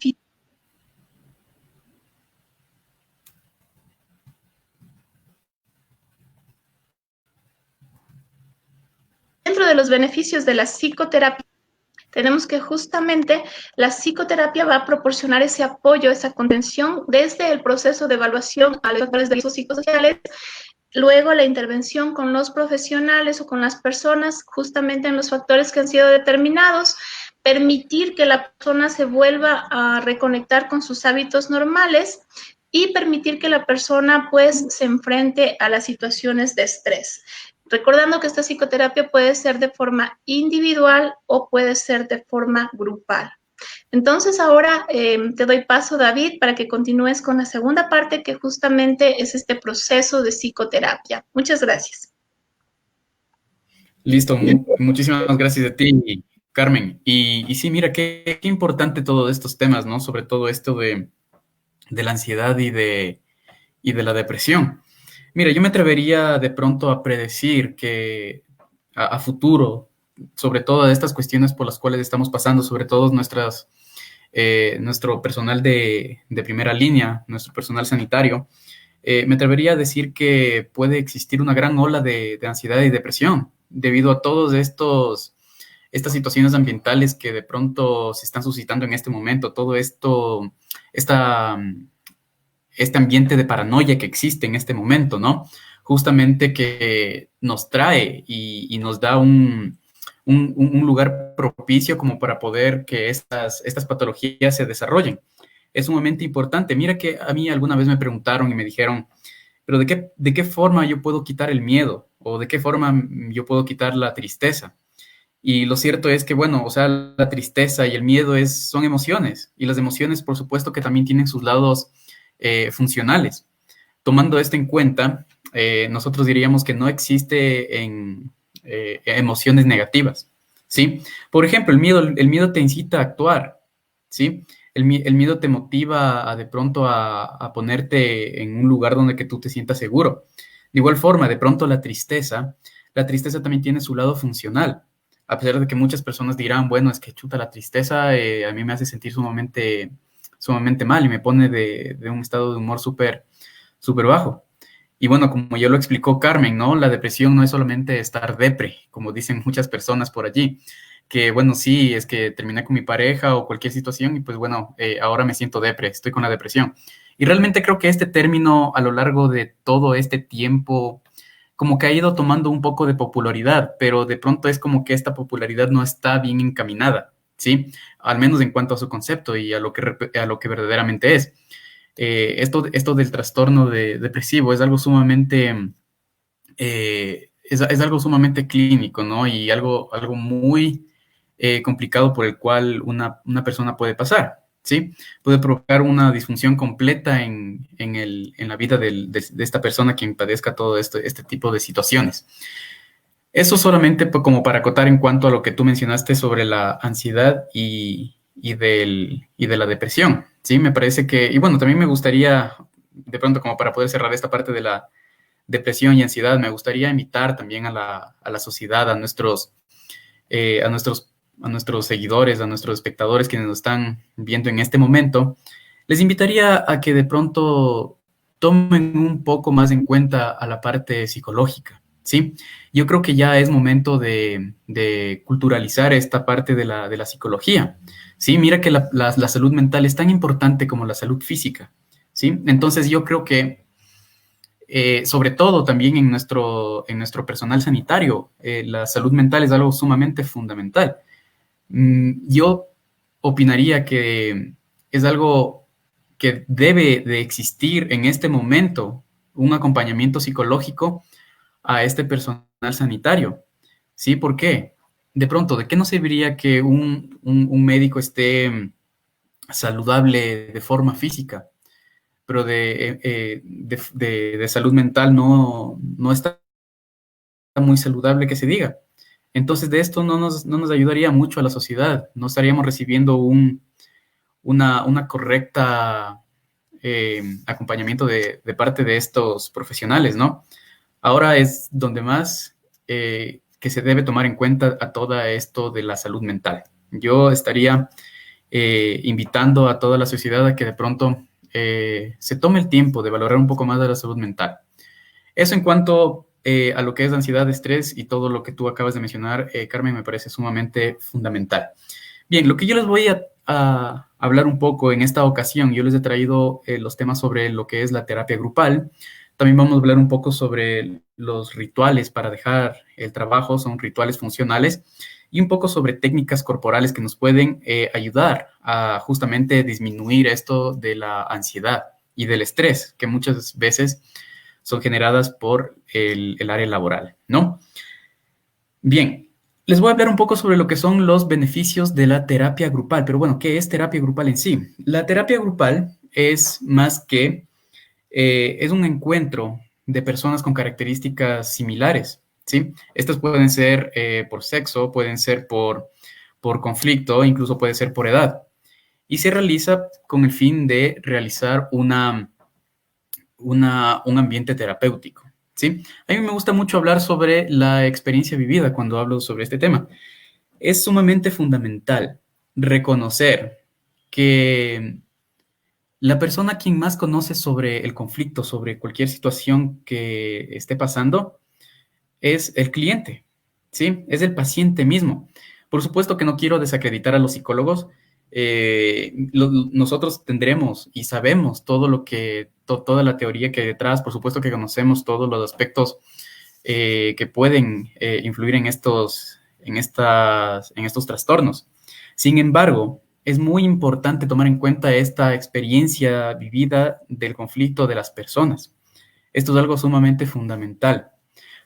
B: los beneficios de la psicoterapia, tenemos que justamente la psicoterapia va a proporcionar ese apoyo, esa contención desde el proceso de evaluación a los factores de riesgo psicosociales, luego la intervención con los profesionales o con las personas justamente en los factores que han sido determinados, permitir que la persona se vuelva a reconectar con sus hábitos normales y permitir que la persona pues se enfrente a las situaciones de estrés. Recordando que esta psicoterapia puede ser de forma individual o puede ser de forma grupal. Entonces ahora te doy paso, David, para que continúes con la segunda parte, que justamente es este proceso de psicoterapia. Muchas gracias.
A: Listo, muchísimas gracias a ti, Carmen. Y sí, mira, qué importante todos estos temas, ¿no? Sobre todo esto de la ansiedad y de la depresión. Mira, yo me atrevería de pronto a predecir que a futuro, sobre todas estas cuestiones por las cuales estamos pasando, sobre todo nuestro personal de primera línea, nuestro personal sanitario, me atrevería a decir que puede existir una gran ola de ansiedad y depresión debido a todos estas situaciones ambientales que de pronto se están suscitando en este momento, todo esto, este ambiente de paranoia que existe en este momento, ¿no? Justamente que nos trae y nos da un lugar propicio como para poder que estas patologías se desarrollen. Es sumamente importante. Mira que a mí alguna vez me preguntaron y me dijeron, pero ¿de qué forma yo puedo quitar el miedo? ¿O de qué forma yo puedo quitar la tristeza? Y lo cierto es que, bueno, o sea, la tristeza y el miedo son emociones. Y las emociones, por supuesto, que también tienen sus lados funcionales. Tomando esto en cuenta, nosotros diríamos que no existe emociones negativas, ¿sí? Por ejemplo, el miedo te incita a actuar, ¿sí? El miedo te motiva de pronto a ponerte en un lugar donde que tú te sientas seguro. De igual forma, de pronto la tristeza también tiene su lado funcional. A pesar de que muchas personas dirán, bueno, es que chuta, la tristeza a mí me hace sentir sumamente mal y me pone de un estado de humor súper bajo. Y bueno, como ya lo explicó Carmen, ¿no? La depresión no es solamente estar depre, como dicen muchas personas por allí, que bueno, sí, es que terminé con mi pareja o cualquier situación y pues bueno, ahora me siento depre, estoy con la depresión. Y realmente creo que este término a lo largo de todo este tiempo como que ha ido tomando un poco de popularidad, pero de pronto es como que esta popularidad no está bien encaminada, ¿sí? Al menos en cuanto a su concepto y a lo que verdaderamente es. Esto del trastorno depresivo es algo sumamente, es algo sumamente clínico, ¿no? Y algo muy complicado por el cual una persona puede pasar, ¿sí? Puede provocar una disfunción completa en la vida de esta persona quien padezca todo este tipo de situaciones. Eso solamente como para acotar en cuanto a lo que tú mencionaste sobre la ansiedad y de la depresión, ¿sí? Me parece que, y bueno, también me gustaría, de pronto como para poder cerrar esta parte de la depresión y ansiedad, me gustaría invitar también a la sociedad, a nuestros seguidores, a nuestros espectadores quienes nos están viendo en este momento, les invitaría a que de pronto tomen un poco más en cuenta a la parte psicológica, ¿sí? Yo creo que ya es momento de culturalizar esta parte de la psicología, ¿sí? Mira que la salud mental es tan importante como la salud física, ¿sí? Entonces yo creo que sobre todo también en nuestro personal sanitario, la salud mental es algo sumamente fundamental. Yo opinaría que es algo que debe de existir en este momento, un acompañamiento psicológico a este personal sanitario. ¿Sí? ¿Por qué? De pronto, ¿de qué nos serviría que un médico esté saludable de forma física, pero de salud mental no está muy saludable que se diga? Entonces, de esto no nos ayudaría mucho a la sociedad, no estaríamos recibiendo una correcta acompañamiento de parte de estos profesionales, ¿no? Ahora es donde más que se debe tomar en cuenta a todo esto de la salud mental. Yo estaría invitando a toda la sociedad a que de pronto se tome el tiempo de valorar un poco más de la salud mental. Eso en cuanto a lo que es ansiedad, estrés y todo lo que tú acabas de mencionar, Carmen, me parece sumamente fundamental. Bien, lo que yo les voy a hablar un poco en esta ocasión, yo les he traído los temas sobre lo que es la terapia grupal. También vamos a hablar un poco sobre los rituales para dejar el trabajo, son rituales funcionales, y un poco sobre técnicas corporales que nos pueden ayudar a justamente disminuir esto de la ansiedad y del estrés, que muchas veces son generadas por el área laboral, ¿no? Bien, les voy a hablar un poco sobre lo que son los beneficios de la terapia grupal, pero bueno, ¿qué es terapia grupal en sí? La terapia grupal es más que, es un encuentro de personas con características similares, ¿sí? Estas pueden ser por sexo, pueden ser por conflicto, incluso puede ser por edad. Y se realiza con el fin de realizar un ambiente terapéutico, ¿sí? A mí me gusta mucho hablar sobre la experiencia vivida cuando hablo sobre este tema. Es sumamente fundamental reconocer que la persona a quien más conoce sobre el conflicto, sobre cualquier situación que esté pasando, es el cliente, ¿sí? Es el paciente mismo. Por supuesto que no quiero desacreditar a los psicólogos. Nosotros tendremos y sabemos todo lo que, toda la teoría que hay detrás. Por supuesto que conocemos todos los aspectos que pueden influir en estos trastornos. Sin embargo, es muy importante tomar en cuenta esta experiencia vivida del conflicto de las personas. Esto es algo sumamente fundamental,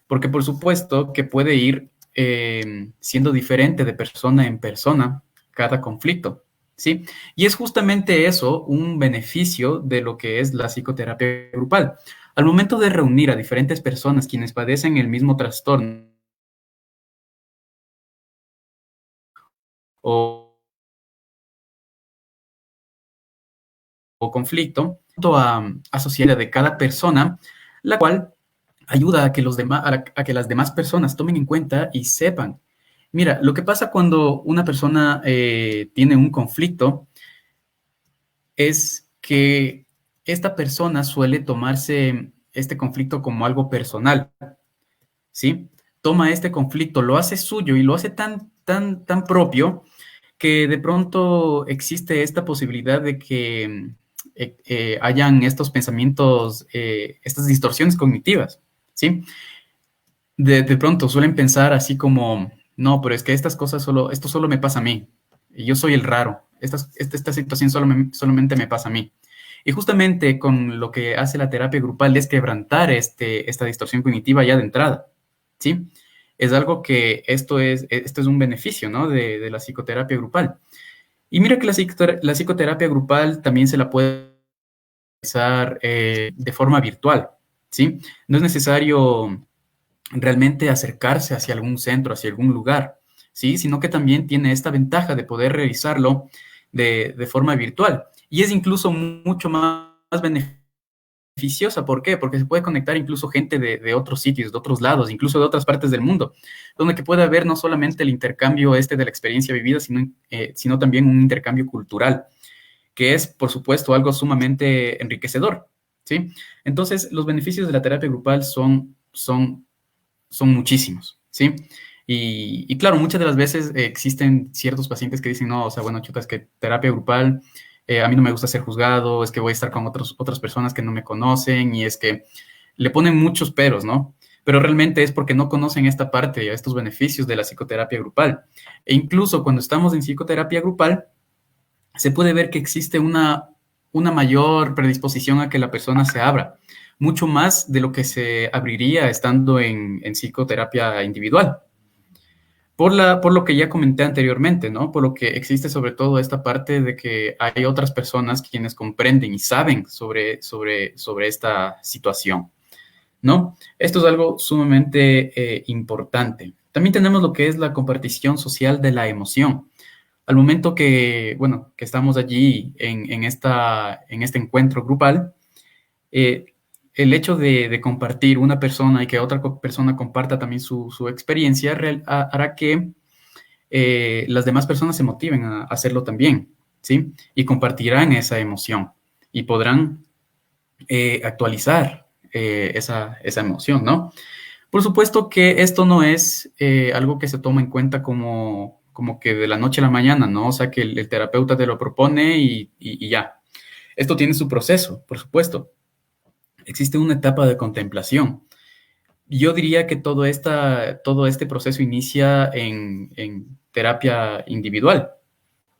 A: porque por supuesto que puede ir siendo diferente de persona en persona cada conflicto, ¿sí? Y es justamente eso un beneficio de lo que es la psicoterapia grupal. Al momento de reunir a diferentes personas quienes padecen el mismo trastorno o, o conflicto, a sociedad de cada persona, la cual ayuda a que, a que las demás personas tomen en cuenta y sepan. Mira, lo que pasa cuando una persona tiene un conflicto es que esta persona suele tomarse este conflicto como algo personal, ¿sí? Toma este conflicto, lo hace suyo y lo hace tan propio que de pronto existe esta posibilidad de que hayan estos pensamientos, estas distorsiones cognitivas, ¿sí? De pronto suelen pensar así como, no, pero es que estas cosas esto solo me pasa a mí, y yo soy el raro, esta situación solamente me pasa a mí. Y justamente con lo que hace la terapia grupal es quebrantar esta distorsión cognitiva ya de entrada, ¿sí? Es algo que esto es un beneficio, ¿no? De la psicoterapia grupal. Y mira que la psicoterapia grupal también se la puede realizar de forma virtual, ¿sí? No es necesario realmente acercarse hacia algún centro, hacia algún lugar, ¿sí? Sino que también tiene esta ventaja de poder realizarlo de forma virtual. Y es incluso mucho más beneficiosa. ¿Por qué? Porque se puede conectar incluso gente de otros sitios, de otros lados, incluso de otras partes del mundo, donde que puede haber no solamente el intercambio de la experiencia vivida, sino también un intercambio cultural, que es, por supuesto, algo sumamente enriquecedor, ¿sí? Entonces, los beneficios de la terapia grupal son muchísimos, ¿sí? Y claro, muchas de las veces existen ciertos pacientes que dicen, no, o sea, bueno, chuta, es que terapia grupal, a mí no me gusta ser juzgado, es que voy a estar con otras personas que no me conocen y es que le ponen muchos peros, ¿no? Pero realmente es porque no conocen esta parte, estos beneficios de la psicoterapia grupal. E incluso cuando estamos en psicoterapia grupal, se puede ver que existe una mayor predisposición a que la persona se abra, mucho más de lo que se abriría estando en psicoterapia individual. Por lo que ya comenté anteriormente, ¿no? Por lo que existe sobre todo esta parte de que hay otras personas quienes comprenden y saben sobre esta situación, ¿no? Esto es algo sumamente importante. También tenemos lo que es la compartición social de la emoción. Al momento que, bueno, que estamos allí en este encuentro grupal, eh, el hecho de compartir una persona y que otra persona comparta también su experiencia hará que las demás personas se motiven a hacerlo también, ¿sí? Y compartirán esa emoción y podrán actualizar esa emoción, ¿no? Por supuesto que esto no es algo que se toma en cuenta como que de la noche a la mañana, ¿no? O sea, que el terapeuta te lo propone y ya. Esto tiene su proceso, por supuesto. Existe una etapa de contemplación. Yo diría que todo este proceso inicia en terapia individual,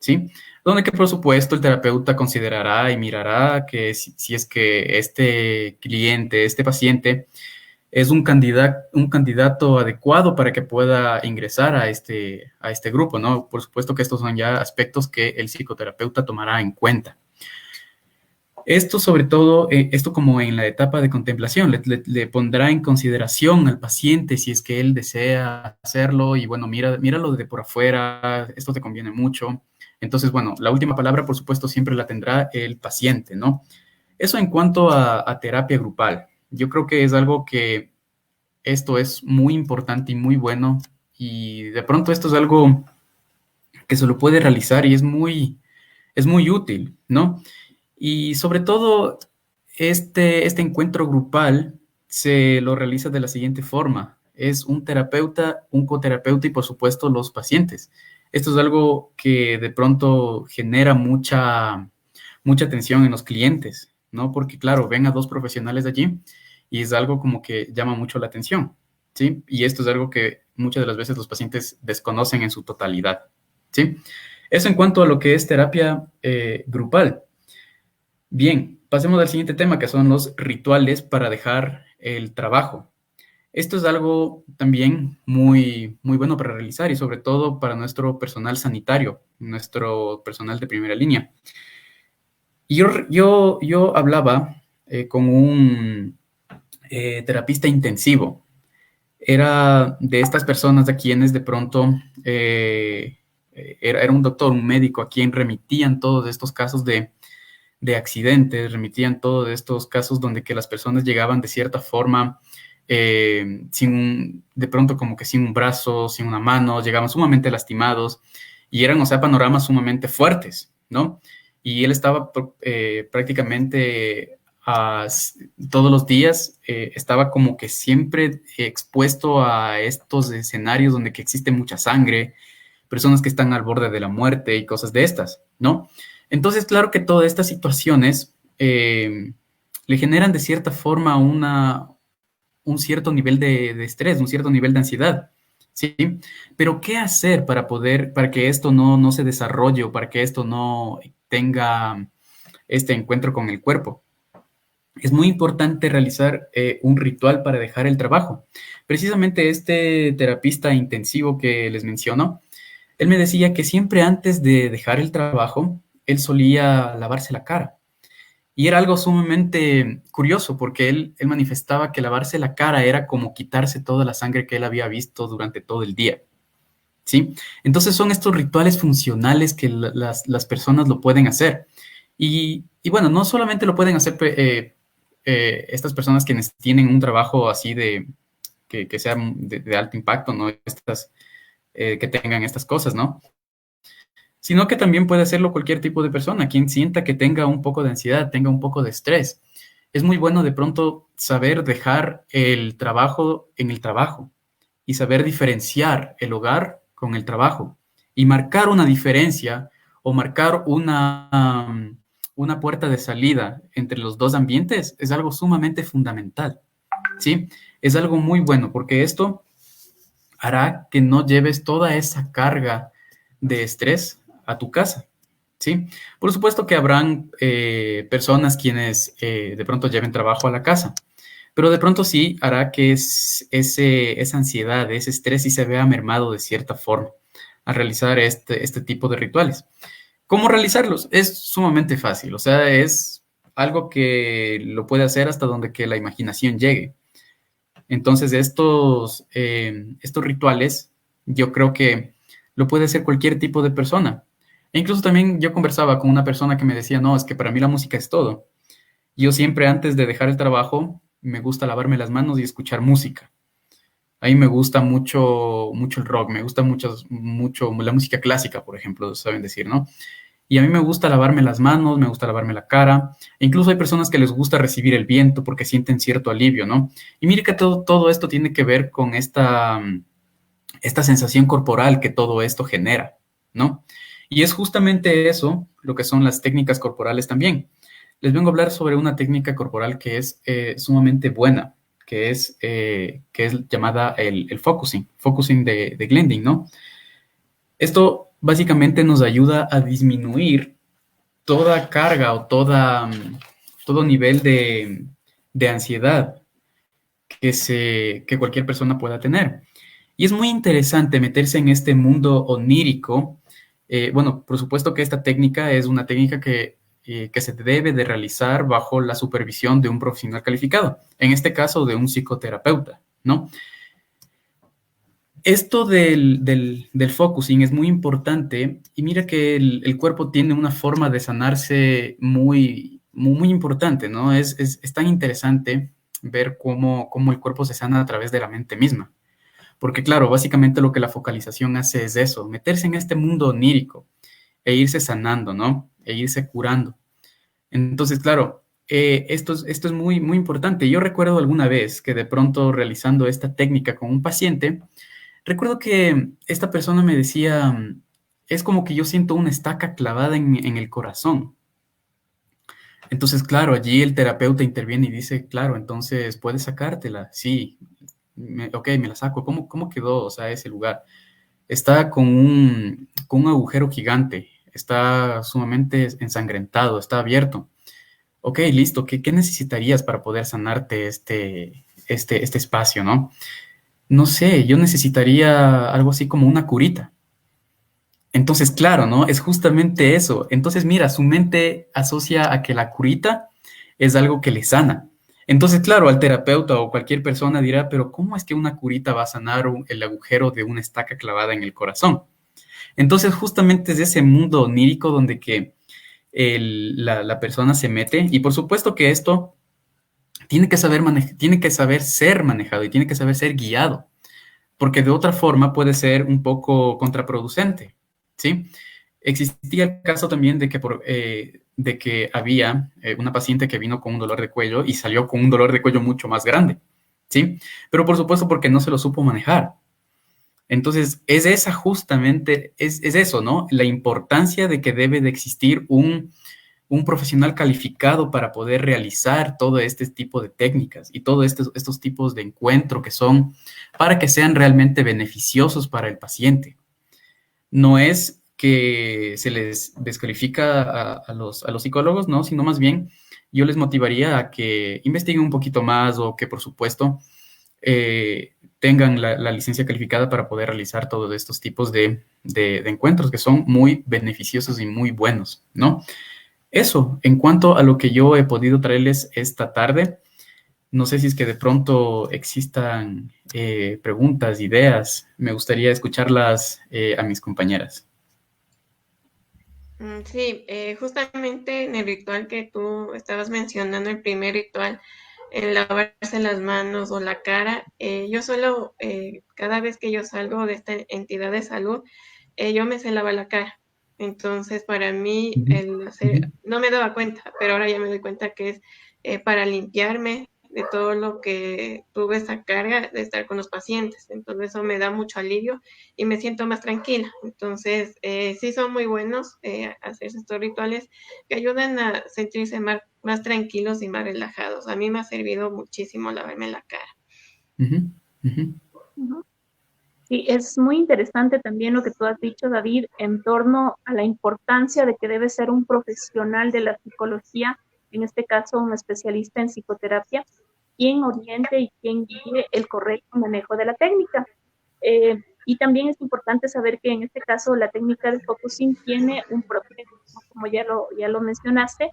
A: ¿sí? Donde que por supuesto el terapeuta considerará y mirará que si es que este cliente, este paciente, es un candidato adecuado para que pueda ingresar a este grupo, ¿no? Por supuesto que estos son ya aspectos que el psicoterapeuta tomará en cuenta. Esto sobre todo, esto como en la etapa de contemplación, le pondrá en consideración al paciente si es que él desea hacerlo y bueno, míralo de por afuera, esto te conviene mucho. Entonces, bueno, la última palabra, por supuesto, siempre la tendrá el paciente, ¿no? Eso en cuanto a terapia grupal. Yo creo que es algo que esto es muy importante y muy bueno y de pronto esto es algo que se lo puede realizar y es muy útil, ¿no? Y sobre todo, este encuentro grupal se lo realiza de la siguiente forma. Es un terapeuta, un coterapeuta y por supuesto los pacientes. Esto es algo que de pronto genera mucha tensión en los clientes, ¿no? Porque claro, ven a dos profesionales allí y es algo como que llama mucho la atención, ¿sí? Y esto es algo que muchas de las veces los pacientes desconocen en su totalidad, ¿sí? Eso en cuanto a lo que es terapia grupal. Bien, pasemos al siguiente tema, que son los rituales para dejar el trabajo. Esto es algo también muy bueno para realizar y sobre todo para nuestro personal sanitario, nuestro personal de primera línea. Y yo hablaba con un terapista intensivo. Era de estas personas a quienes de pronto era un doctor, un médico a quien remitían todos estos casos de accidentes, remitían todos estos casos donde que las personas llegaban de cierta forma de pronto como que sin un brazo, sin una mano, llegaban sumamente lastimados y eran, o sea, panoramas sumamente fuertes, ¿no? Y él estaba prácticamente todos los días, estaba como que siempre expuesto a estos escenarios donde que existe mucha sangre, personas que están al borde de la muerte y cosas de estas, ¿no? Entonces, claro que todas estas situaciones le generan de cierta forma un cierto nivel de estrés, un cierto nivel de ansiedad, ¿sí? Pero ¿qué hacer para que esto no se desarrolle o para que esto no tenga este encuentro con el cuerpo? Es muy importante realizar un ritual para dejar el trabajo. Precisamente este terapista intensivo que les menciono, él me decía que siempre antes de dejar el trabajo, él solía lavarse la cara. Y era algo sumamente curioso porque él manifestaba que lavarse la cara era como quitarse toda la sangre que él había visto durante todo el día, ¿sí? Entonces son estos rituales funcionales que las personas lo pueden hacer. Y bueno, no solamente lo pueden hacer estas personas quienes tienen un trabajo así que sea de alto impacto, ¿no? Que tengan estas cosas, ¿no? Sino que también puede hacerlo cualquier tipo de persona, quien sienta que tenga un poco de ansiedad, tenga un poco de estrés. Es muy bueno de pronto saber dejar el trabajo en el trabajo y saber diferenciar el hogar con el trabajo y marcar una diferencia o marcar una puerta de salida entre los dos ambientes es algo sumamente fundamental, ¿sí? Es algo muy bueno porque esto hará que no lleves toda esa carga de estrés a tu casa, ¿sí? Por supuesto que habrán personas quienes de pronto lleven trabajo a la casa, pero de pronto sí hará que esa ansiedad, ese estrés sí se vea mermado de cierta forma al realizar este tipo de rituales. ¿Cómo realizarlos? Es sumamente fácil, o sea, es algo que lo puede hacer hasta donde que la imaginación llegue. Entonces, estos rituales, yo creo que lo puede hacer cualquier tipo de persona. E incluso también yo conversaba con una persona que me decía, no, es que para mí la música es todo. Yo siempre antes de dejar el trabajo, me gusta lavarme las manos y escuchar música. A mí me gusta mucho el rock, me gusta mucho la música clásica, por ejemplo, saben decir, ¿no? Y a mí me gusta lavarme las manos, me gusta lavarme la cara. E incluso hay personas que les gusta recibir el viento porque sienten cierto alivio, ¿no? Y mire que todo esto tiene que ver con esta sensación corporal que todo esto genera, ¿no? Y es justamente eso lo que son las técnicas corporales también. Les vengo a hablar sobre una técnica corporal que es sumamente buena, que es llamada el focusing de Glending, ¿no? Esto básicamente nos ayuda a disminuir toda carga o todo nivel de ansiedad que cualquier persona pueda tener. Y es muy interesante meterse en este mundo onírico. Bueno, por supuesto que esta técnica es una técnica que se debe de realizar bajo la supervisión de un profesional calificado, en este caso de un psicoterapeuta, ¿no? Esto del focusing es muy importante y mira que el cuerpo tiene una forma de sanarse muy importante, ¿no? Es tan interesante ver cómo el cuerpo se sana a través de la mente misma. Porque claro, básicamente lo que la focalización hace es eso, meterse en este mundo onírico e irse sanando, ¿no? E irse curando. Entonces, claro, esto es muy importante. Yo recuerdo alguna vez que de pronto realizando esta técnica con un paciente, recuerdo que esta persona me decía, es como que yo siento una estaca clavada en el corazón. Entonces, claro, allí el terapeuta interviene y dice, claro, entonces puedes sacártela. Sí, ok, me la saco. ¿Cómo quedó, o sea, ese lugar? Está con un agujero gigante, está sumamente ensangrentado, está abierto. Ok, listo, ¿qué necesitarías para poder sanarte este espacio, ¿no? No sé, yo necesitaría algo así como una curita. Entonces, claro, ¿no? Es justamente eso. Entonces, mira, su mente asocia a que la curita es algo que le sana. Entonces, claro, al terapeuta o cualquier persona dirá, pero ¿cómo es que una curita va a sanar el agujero de una estaca clavada en el corazón? Entonces, justamente es ese mundo onírico donde que la persona se mete y por supuesto que esto tiene que saber ser manejado y tiene que saber ser guiado, porque de otra forma puede ser un poco contraproducente, ¿sí? Existía el caso también de que había una paciente que vino con un dolor de cuello y salió con un dolor de cuello mucho más grande, ¿sí? Pero por supuesto porque no se lo supo manejar. Entonces, es esa justamente, es eso, ¿no? La importancia de que debe de existir un profesional calificado para poder realizar todo este tipo de técnicas y todos estos tipos de encuentro que son para que sean realmente beneficiosos para el paciente. No es que se les descalifica a los psicólogos, ¿no? Sino más bien yo les motivaría a que investiguen un poquito más o que, por supuesto, tengan la licencia calificada para poder realizar todos estos tipos de encuentros que son muy beneficiosos y muy buenos, ¿no? Eso, en cuanto a lo que yo he podido traerles esta tarde, no sé si es que de pronto existan preguntas, ideas, me gustaría escucharlas a mis compañeras.
C: Sí, justamente en el ritual que tú estabas mencionando, el primer ritual, el lavarse las manos o la cara, yo solo, cada vez que yo salgo de esta entidad de salud, yo me sé lavar la cara. Entonces, para mí,
A: Ujú, ujú.
C: no me daba cuenta, pero ahora ya me doy cuenta que es para limpiarme de todo lo que tuve esa carga de estar con los pacientes. Entonces, eso me da mucho alivio y me siento más tranquila. Entonces, sí son muy buenos hacer estos rituales que ayudan a sentirse más tranquilos y más relajados. A mí me ha servido muchísimo lavarme la cara.
A: Ujú, ujú,
B: Ujú. Sí, es muy interesante también lo que tú has dicho, David, en torno a la importancia de que debe ser un profesional de la psicología, en este caso un especialista en psicoterapia, quien oriente y quien guíe el correcto manejo de la técnica. Y también es importante saber que en este caso la técnica de focusing tiene un proceso, como ya lo mencionaste,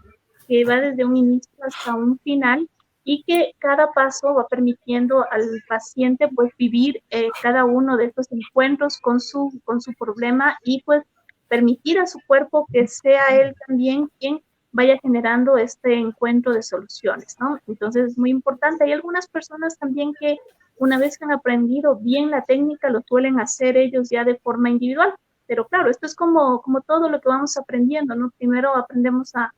B: que va desde un inicio hasta un final y que cada paso va permitiendo al paciente pues vivir cada uno de estos encuentros con su problema y pues permitir a su cuerpo que sea él también quien vaya generando este encuentro de soluciones, ¿no? Entonces es muy importante. Hay algunas personas también que una vez que han aprendido bien la técnica, lo suelen hacer ellos ya de forma individual.
D: Pero claro, esto es como todo lo que vamos aprendiendo, ¿no? Primero aprendemos a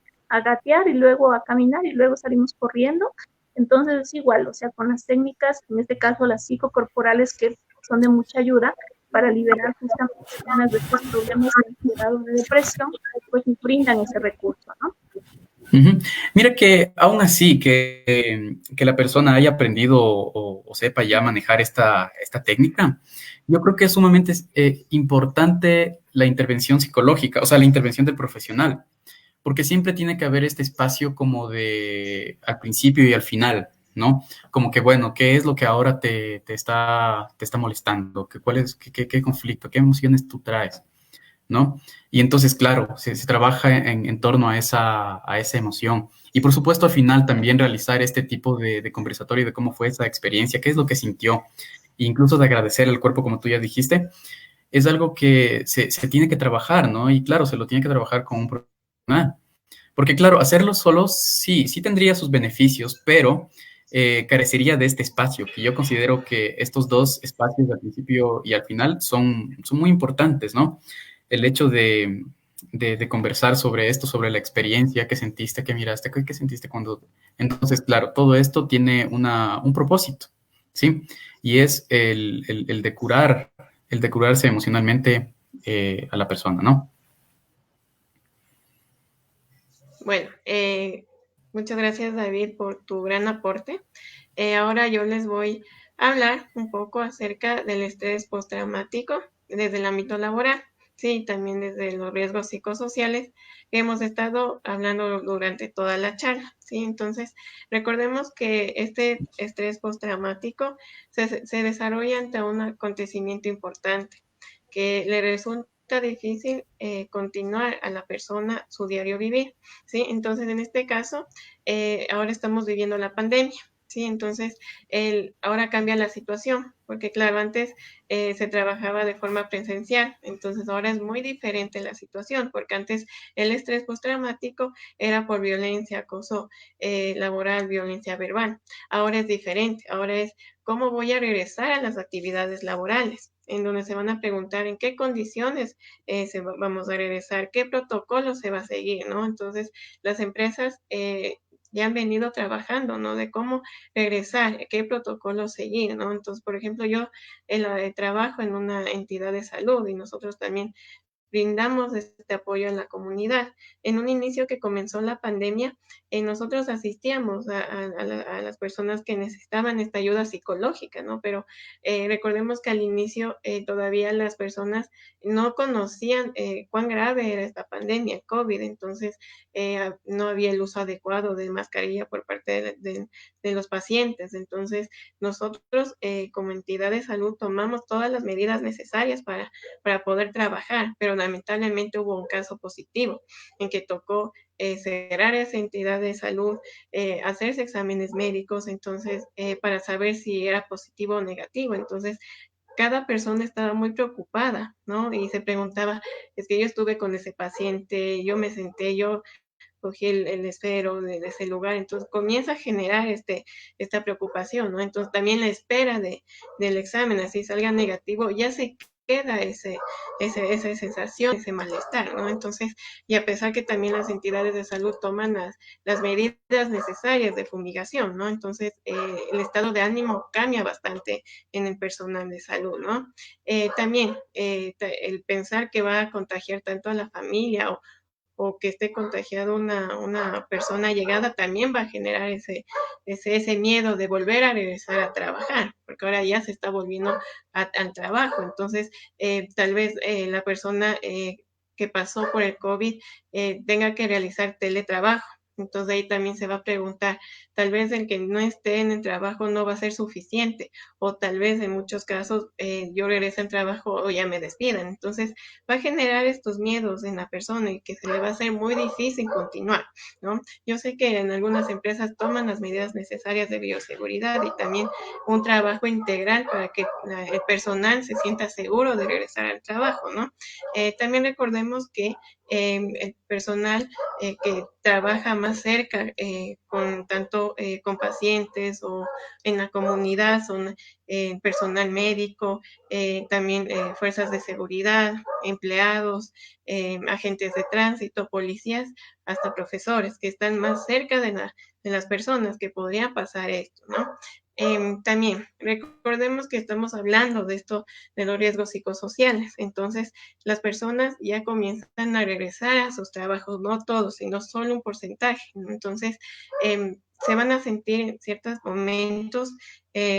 D: gatear y luego a caminar y luego salimos corriendo. Entonces es igual, o sea, con las técnicas, en este caso las psicocorporales, que son de mucha ayuda para liberar justamente algunas de estos problemas de ansiedad o de depresión, pues nos brindan ese recurso, ¿no?
A: Ujú. Mira que aún así que la persona haya aprendido o sepa ya manejar esta técnica, yo creo que es sumamente importante la intervención psicológica, o sea, la intervención del profesional, porque siempre tiene que haber este espacio como de al principio y al final, ¿no? Como que, bueno, ¿qué es lo que ahora te está molestando? ¿Cuál es, qué conflicto, qué emociones tú traes? ¿No? Y entonces, claro, se trabaja en torno a esa emoción. Y por supuesto, al final también realizar este tipo de conversatorio de cómo fue esa experiencia, qué es lo que sintió, e incluso de agradecer al cuerpo, como tú ya dijiste, es algo que se tiene que trabajar, ¿no? Y claro, se lo tiene que trabajar con un profesional. Porque claro, hacerlo solo sí tendría sus beneficios, pero carecería de este espacio, que yo considero que estos dos espacios al principio y al final son muy importantes, ¿no? El hecho de conversar sobre esto, sobre la experiencia, qué sentiste, qué miraste, qué sentiste cuando... Entonces, claro, todo esto tiene un propósito, ¿sí? Y es el de curar, el de curarse emocionalmente a la persona, ¿no?
C: Bueno, muchas gracias David por tu gran aporte. Ahora yo les voy a hablar un poco acerca del estrés postraumático desde el ámbito laboral, sí, también desde los riesgos psicosociales que hemos estado hablando durante toda la charla, sí. Entonces, recordemos que este estrés postraumático se desarrolla ante un acontecimiento importante que le resulta difícil continuar a la persona su diario vivir, ¿sí? Entonces, en este caso, ahora estamos viviendo la pandemia, ¿sí? Entonces, ahora cambia la situación, porque claro, antes se trabajaba de forma presencial, entonces ahora es muy diferente la situación, porque antes el estrés postraumático era por violencia, acoso laboral, violencia verbal. Ahora es diferente, ahora es cómo voy a regresar a las actividades laborales, en donde se van a preguntar en qué condiciones vamos a regresar, qué protocolo se va a seguir, ¿no? Entonces, las empresas ya han venido trabajando, ¿no? De cómo regresar, qué protocolo seguir, ¿no? Entonces, por ejemplo, yo trabajo en una entidad de salud y nosotros también brindamos este apoyo a la comunidad. En un inicio que comenzó la pandemia, nosotros asistíamos a las personas que necesitaban esta ayuda psicológica, ¿no? Pero recordemos que al inicio todavía las personas no conocían cuán grave era esta pandemia, el COVID, entonces no había el uso adecuado de mascarilla por parte de los pacientes. Entonces, nosotros como entidad de salud tomamos todas las medidas necesarias para poder trabajar, pero lamentablemente hubo un caso positivo en que tocó cerrar esa entidad de salud, hacerse exámenes médicos, entonces, para saber si era positivo o negativo. Entonces, cada persona estaba muy preocupada, ¿no? Y se preguntaba, es que yo estuve con ese paciente, yo me senté, yo cogí el esfero de ese lugar, entonces comienza a generar esta preocupación, ¿no? Entonces también la espera del examen, así salga negativo, ya se queda esa sensación, ese malestar, ¿no? Entonces, y a pesar que también las entidades de salud toman las medidas necesarias de fumigación, ¿no? Entonces, el estado de ánimo cambia bastante en el personal de salud, ¿no? También el pensar que va a contagiar tanto a la familia o que esté contagiado una persona llegada también va a generar ese miedo de volver a regresar a trabajar, porque ahora ya se está volviendo al trabajo. Entonces, tal vez la persona que pasó por el COVID tenga que realizar teletrabajo. Entonces ahí también se va a preguntar, tal vez el que no esté en el trabajo no va a ser suficiente, o tal vez en muchos casos yo regreso al trabajo o ya me despidan. Entonces va a generar estos miedos en la persona y que se le va a hacer muy difícil continuar, ¿no? Yo sé que en algunas empresas toman las medidas necesarias de bioseguridad y también un trabajo integral para que el personal se sienta seguro de regresar al trabajo, ¿no? También recordemos que el personal que trabaja más cerca con tanto con pacientes o en la comunidad son personal médico, también fuerzas de seguridad, empleados, agentes de tránsito, policías, hasta profesores que están más cerca de las personas que podría pasar esto, ¿no? También recordemos que estamos hablando de esto, de los riesgos psicosociales. Entonces, las personas ya comienzan a regresar a sus trabajos, no todos, sino solo un porcentaje, ¿no? Entonces, se van a sentir en ciertos momentos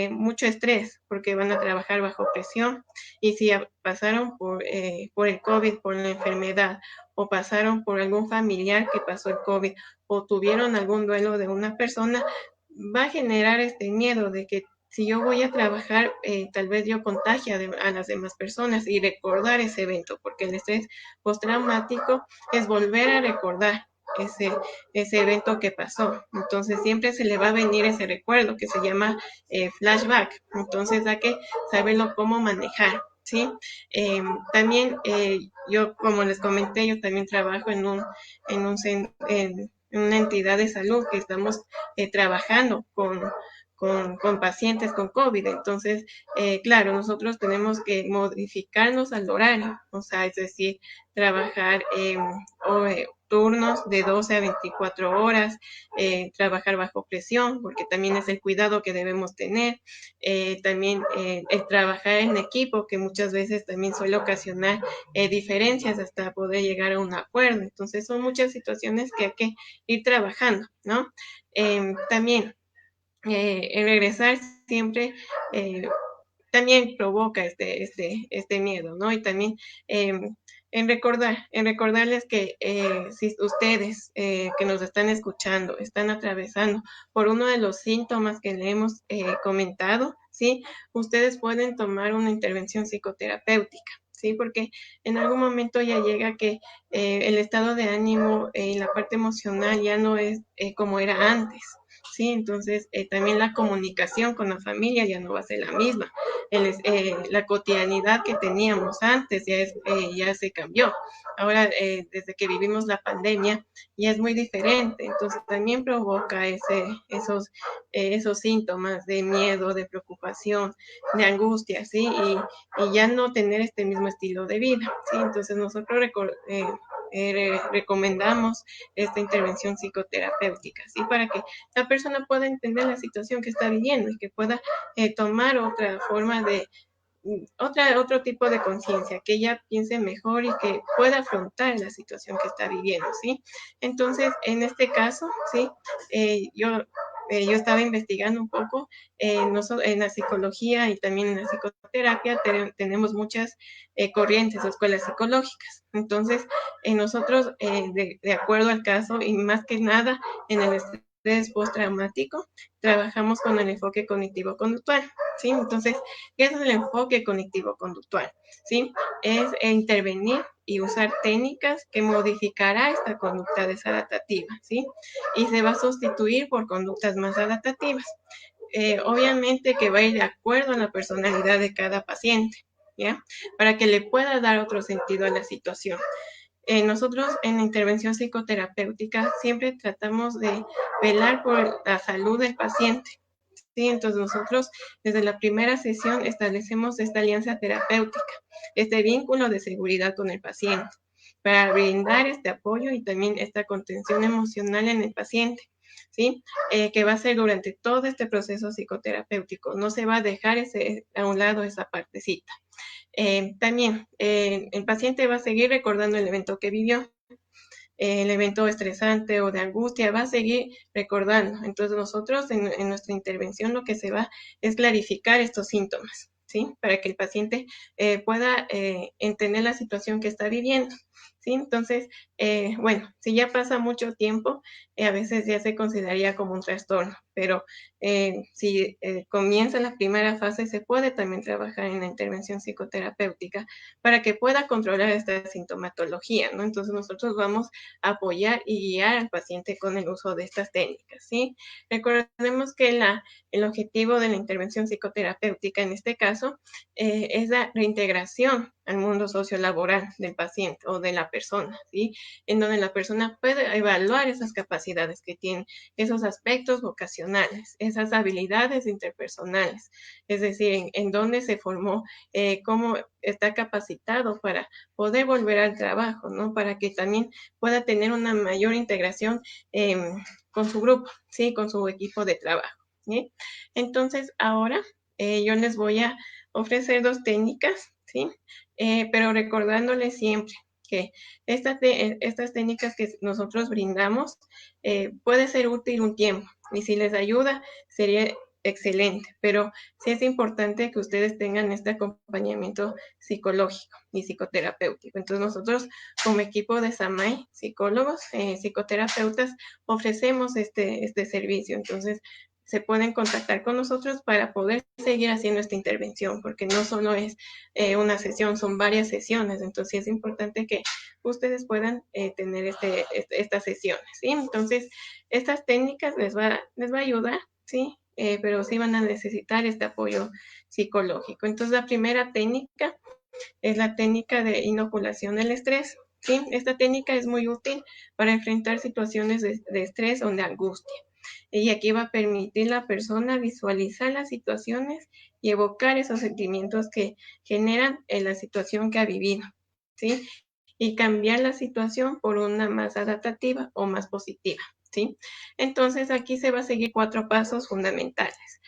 C: mucho estrés porque van a trabajar bajo presión, y si pasaron por el COVID, por la enfermedad, o pasaron por algún familiar que pasó el COVID, o tuvieron algún duelo de una persona, va a generar este miedo de que si yo voy a trabajar, tal vez yo contagie a las demás personas, y recordar ese evento, porque el estrés postraumático es volver a recordar ese evento que pasó. Entonces siempre se le va a venir ese recuerdo que se llama flashback. Entonces hay que saberlo cómo manejar, ¿sí? También yo, como les comenté, yo también trabajo en una entidad de salud que estamos trabajando con pacientes con COVID. Entonces, claro, nosotros tenemos que modificarnos al horario, o sea, es decir, trabajar turnos de 12 a 24 horas, trabajar bajo presión, porque también es el cuidado que debemos tener, también el trabajar en equipo, que muchas veces también suele ocasionar diferencias hasta poder llegar a un acuerdo. Entonces, son muchas situaciones que hay que ir trabajando, ¿no? También el regresar siempre también provoca este miedo, ¿no? Y también en recordarles que si ustedes que nos están escuchando están atravesando por uno de los síntomas que le hemos comentado, ¿sí? Ustedes pueden tomar una intervención psicoterapéutica, ¿sí? Porque en algún momento ya llega que el estado de ánimo y la parte emocional ya no es como era antes, ¿sí? Entonces, también la comunicación con la familia ya no va a ser la misma. La cotidianidad que teníamos antes ya se cambió. Ahora, desde que vivimos la pandemia, ya es muy diferente. Entonces, también provoca esos síntomas de miedo, de preocupación, de angustia, ¿sí? Y ya no tener este mismo estilo de vida, ¿sí? Entonces, nosotros recomendamos esta intervención psicoterapéutica, ¿sí? Para que la persona pueda entender la situación que está viviendo y que pueda tomar otra forma de, otro tipo de conciencia, que ella piense mejor y que pueda afrontar la situación que está viviendo, ¿sí? Entonces, en este caso, ¿sí? Yo estaba investigando un poco, en la psicología y también en la psicoterapia tenemos muchas corrientes o escuelas psicológicas. Entonces, nosotros, de acuerdo al caso, y más que nada en el estrés postraumático, trabajamos con el enfoque cognitivo-conductual, ¿sí? Entonces, ¿qué es el enfoque cognitivo-conductual? ¿Sí? Es intervenir y usar técnicas que modificará esta conducta desadaptativa, ¿sí? Y se va a sustituir por conductas más adaptativas. Obviamente que va a ir de acuerdo a la personalidad de cada paciente, ¿ya? Para que le pueda dar otro sentido a la situación. Nosotros en la intervención psicoterapéutica siempre tratamos de velar por la salud del paciente, ¿sí? Entonces nosotros desde la primera sesión establecemos esta alianza terapéutica, este vínculo de seguridad con el paciente, para brindar este apoyo y también esta contención emocional en el paciente, ¿sí? Que va a ser durante todo este proceso psicoterapéutico. No se va a dejar a un lado esa partecita. También el paciente va a seguir recordando el evento que vivió, el evento estresante o de angustia, va a seguir recordando. Entonces nosotros en nuestra intervención lo que se va es clarificar estos síntomas, ¿sí? Para que el paciente pueda entender la situación que está viviendo, ¿sí? Entonces, bueno, si ya pasa mucho tiempo, a veces ya se consideraría como un trastorno, pero si comienza la primera fase, se puede también trabajar en la intervención psicoterapéutica para que pueda controlar esta sintomatología, ¿no? Entonces nosotros vamos a apoyar y guiar al paciente con el uso de estas técnicas, ¿sí? Recordemos que el objetivo de la intervención psicoterapéutica en este caso es la reintegración al mundo sociolaboral del paciente o de la persona, ¿sí? En donde la persona puede evaluar esas capacidades que tiene, esos aspectos vocacionales, esas habilidades interpersonales, es decir, en dónde se formó, cómo está capacitado para poder volver al trabajo, ¿no? Para que también pueda tener una mayor integración con su grupo, ¿sí? Con su equipo de trabajo, ¿sí? Entonces, ahora yo les voy a ofrecer 2 técnicas, ¿sí? Pero recordándoles siempre que estas técnicas que nosotros brindamos puede ser útil un tiempo y si les ayuda sería excelente, pero sí es importante que ustedes tengan este acompañamiento psicológico y psicoterapéutico. Entonces nosotros como equipo de SAMAI, psicólogos, psicoterapeutas, ofrecemos este servicio. Entonces se pueden contactar con nosotros para poder seguir haciendo esta intervención, porque no solo es una sesión, son varias sesiones, entonces es importante que ustedes puedan tener estas sesiones, ¿sí? Entonces, estas técnicas les va a ayudar, ¿sí? Pero sí van a necesitar este apoyo psicológico. Entonces, la primera técnica es la técnica de inoculación del estrés, ¿sí? Esta técnica es muy útil para enfrentar situaciones de estrés o de angustia. Y aquí va a permitir a la persona visualizar las situaciones y evocar esos sentimientos que generan en la situación que ha vivido, ¿sí? Y cambiar la situación por una más adaptativa o más positiva, ¿sí? Entonces aquí se va a seguir 4 pasos fundamentales.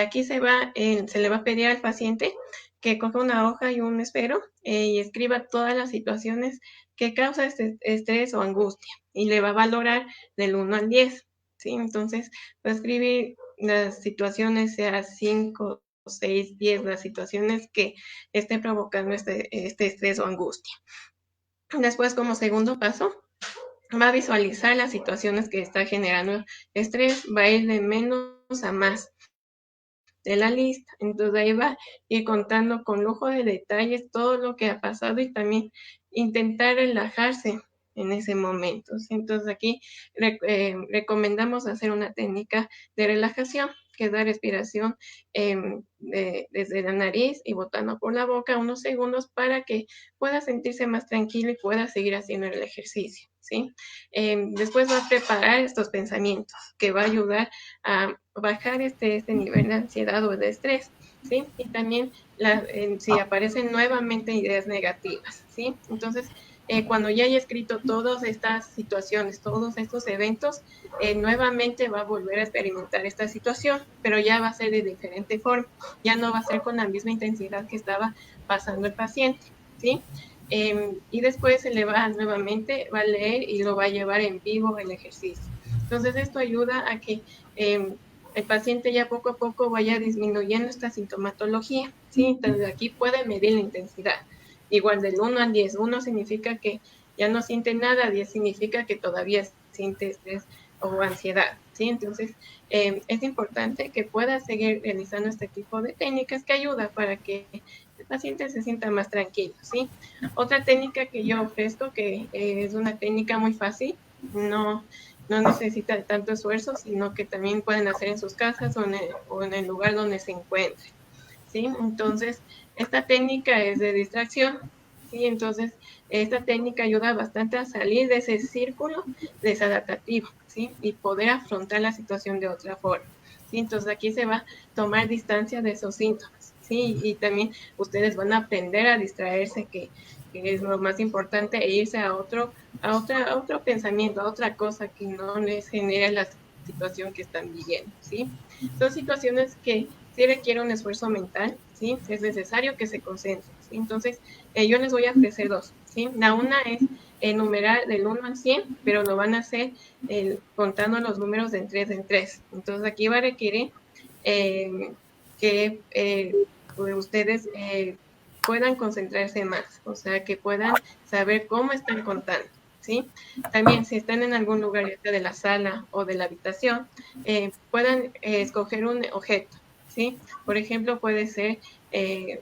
C: Aquí se le va a pedir al paciente que coja una hoja y un esfero y escriba todas las situaciones que causa este estrés o angustia y le va a valorar del 1 al 10, ¿sí? Entonces va a escribir las situaciones, sea 5, 6, 10, las situaciones que esté provocando este estrés o angustia. Después, como segundo paso, va a visualizar las situaciones que está generando estrés, va a ir de menos a más de la lista. Entonces ahí va a ir contando con lujo de detalles todo lo que ha pasado y también intentar relajarse en ese momento. Entonces aquí recomendamos hacer una técnica de relajación, que es la respiración desde la nariz y botando por la boca unos segundos para que pueda sentirse más tranquilo y pueda seguir haciendo el ejercicio, ¿sí? Después va a preparar estos pensamientos que va a ayudar a bajar este nivel de ansiedad o de estrés, ¿sí? Y también si aparecen nuevamente ideas negativas, ¿sí? Entonces, cuando ya haya escrito todas estas situaciones, todos estos eventos, nuevamente va a volver a experimentar esta situación, pero ya va a ser de diferente forma, ya no va a ser con la misma intensidad que estaba pasando el paciente, ¿sí? Y después se le va nuevamente, va a leer y lo va a llevar en vivo el ejercicio. Entonces, esto ayuda a que el paciente ya poco a poco vaya disminuyendo esta sintomatología, ¿sí? Entonces, aquí puede medir la intensidad. Igual del 1 al 10, 1 significa que ya no siente nada, 10 significa que todavía siente estrés o ansiedad, ¿sí? Entonces, es importante que pueda seguir realizando este tipo de técnicas que ayuda para que el paciente se sienta más tranquilo, ¿sí? Otra técnica que yo ofrezco, que es una técnica muy fácil, no necesita de tanto esfuerzo, sino que también pueden hacer en sus casas o en el lugar donde se encuentren, ¿sí? Entonces, esta técnica es de distracción, ¿sí? Entonces, esta técnica ayuda bastante a salir de ese círculo desadaptativo, ¿sí? Y poder afrontar la situación de otra forma, ¿sí? Entonces, aquí se va a tomar distancia de esos síntomas, ¿sí? Y también ustedes van a aprender a distraerse, que es lo más importante, e irse a otro pensamiento, a otra cosa que no les genere la situación que están viviendo, ¿sí? Son situaciones que sí requieren un esfuerzo mental, ¿sí? Es necesario que se concentren, ¿sí? Entonces, yo les voy a ofrecer 2, ¿sí? La una es enumerar del 1 al 100, pero lo van a hacer contando los números de en 3 en 3. Entonces, aquí va a requerir que ustedes puedan concentrarse más, o sea, que puedan saber cómo están contando, ¿sí? También, si están en algún lugar, ya sea de la sala o de la habitación, puedan escoger un objeto, ¿sí? Por ejemplo, puede ser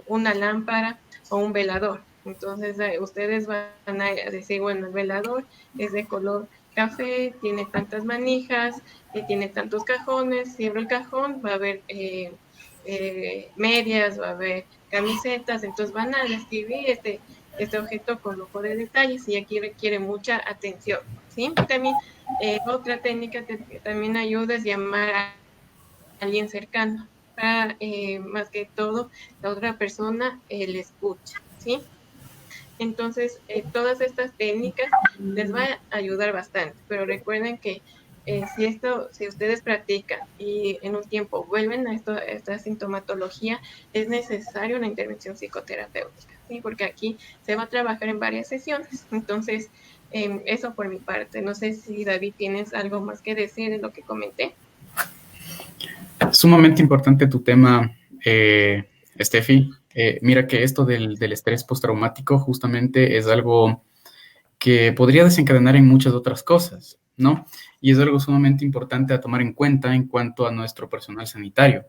C: una lámpara o un velador. Entonces, ustedes van a decir, bueno, el velador es de color café, tiene tantas manijas, tiene tantos cajones, si abro el cajón va a haber medias, va a haber camisetas, entonces van a describir este objeto con lujo de detalles y aquí requiere mucha atención, ¿sí? También otra técnica que también ayuda es llamar a alguien cercano, para más que todo la otra persona le escucha, ¿sí? Entonces, todas estas técnicas les va a ayudar bastante, pero recuerden que si ustedes practican y en un tiempo vuelven a esta sintomatología, es necesaria una intervención psicoterapéutica, ¿sí? Porque aquí se va a trabajar en varias sesiones. Entonces, eso por mi parte. No sé si David tienes algo más que decir de lo que comenté.
A: Sumamente importante tu tema, Steffi. Mira que esto del estrés postraumático justamente es algo que podría desencadenar en muchas otras cosas, ¿no? Y es algo sumamente importante a tomar en cuenta en cuanto a nuestro personal sanitario,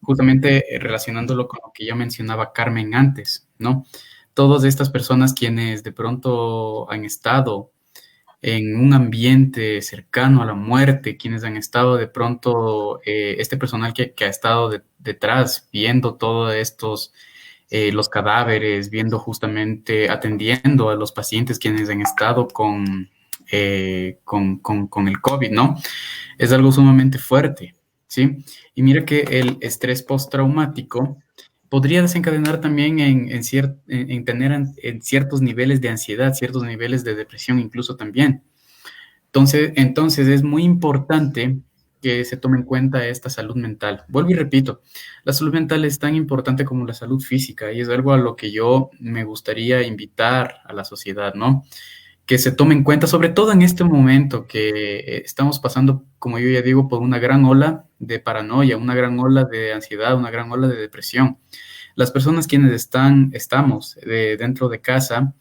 A: justamente relacionándolo con lo que ya mencionaba Carmen antes, ¿no? Todas estas personas quienes de pronto han estado en un ambiente cercano a la muerte, quienes han estado de pronto, este personal que ha estado detrás viendo todos estos, los cadáveres, viendo justamente, atendiendo a los pacientes quienes han estado con el COVID, ¿no? Es algo sumamente fuerte, ¿sí? Y mira que el estrés postraumático podría desencadenar también en tener en ciertos niveles de ansiedad, ciertos niveles de depresión incluso también. Entonces es muy importante que se tome en cuenta esta salud mental. Vuelvo y repito, la salud mental es tan importante como la salud física y es algo a lo que yo me gustaría invitar a la sociedad, ¿no? Que se tome en cuenta, sobre todo en este momento que estamos pasando, como yo ya digo, por una gran ola de paranoia, una gran ola de ansiedad, una gran ola de depresión. Las personas quienes estamos dentro de casa,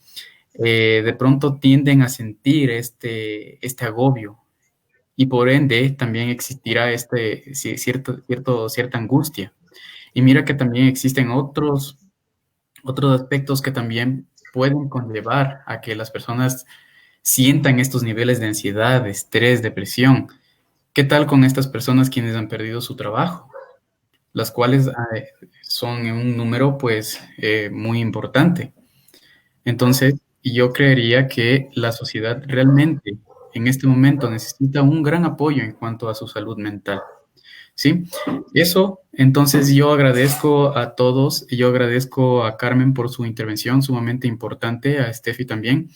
A: de pronto tienden a sentir este agobio y por ende también existirá cierta angustia. Y mira que también existen otros aspectos que también pueden conllevar a que las personas sientan estos niveles de ansiedad, de estrés, depresión. ¿Qué tal con estas personas quienes han perdido su trabajo? Las cuales son en un número pues muy importante. Entonces, yo creería que la sociedad realmente en este momento necesita un gran apoyo en cuanto a su salud mental. ¿Sí? Eso, entonces yo agradezco a todos y yo agradezco a Carmen por su intervención sumamente importante, a Steffi también.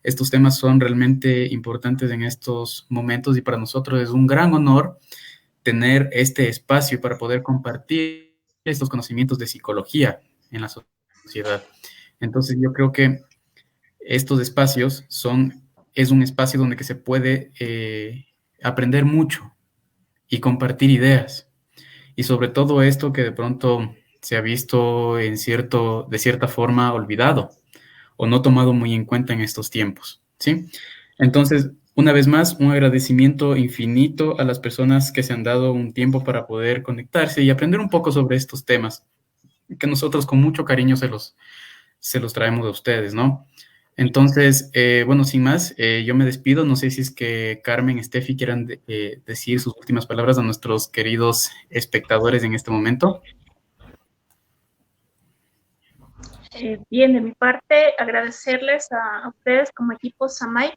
A: Estos temas son realmente importantes en estos momentos y para nosotros es un gran honor tener este espacio para poder compartir estos conocimientos de psicología en la sociedad. Entonces yo creo que estos espacios es un espacio donde que se puede aprender mucho y compartir ideas. Y sobre todo esto que de pronto se ha visto de cierta forma olvidado o no tomado muy en cuenta en estos tiempos, ¿sí? Entonces, una vez más, un agradecimiento infinito a las personas que se han dado un tiempo para poder conectarse y aprender un poco sobre estos temas, que nosotros con mucho cariño se los traemos a ustedes, ¿no? Entonces, bueno, sin más, yo me despido. No sé si es que Carmen, Steffi quieran decir sus últimas palabras a nuestros queridos espectadores en este momento.
D: Bien, de mi parte, agradecerles a ustedes como equipo SAMAI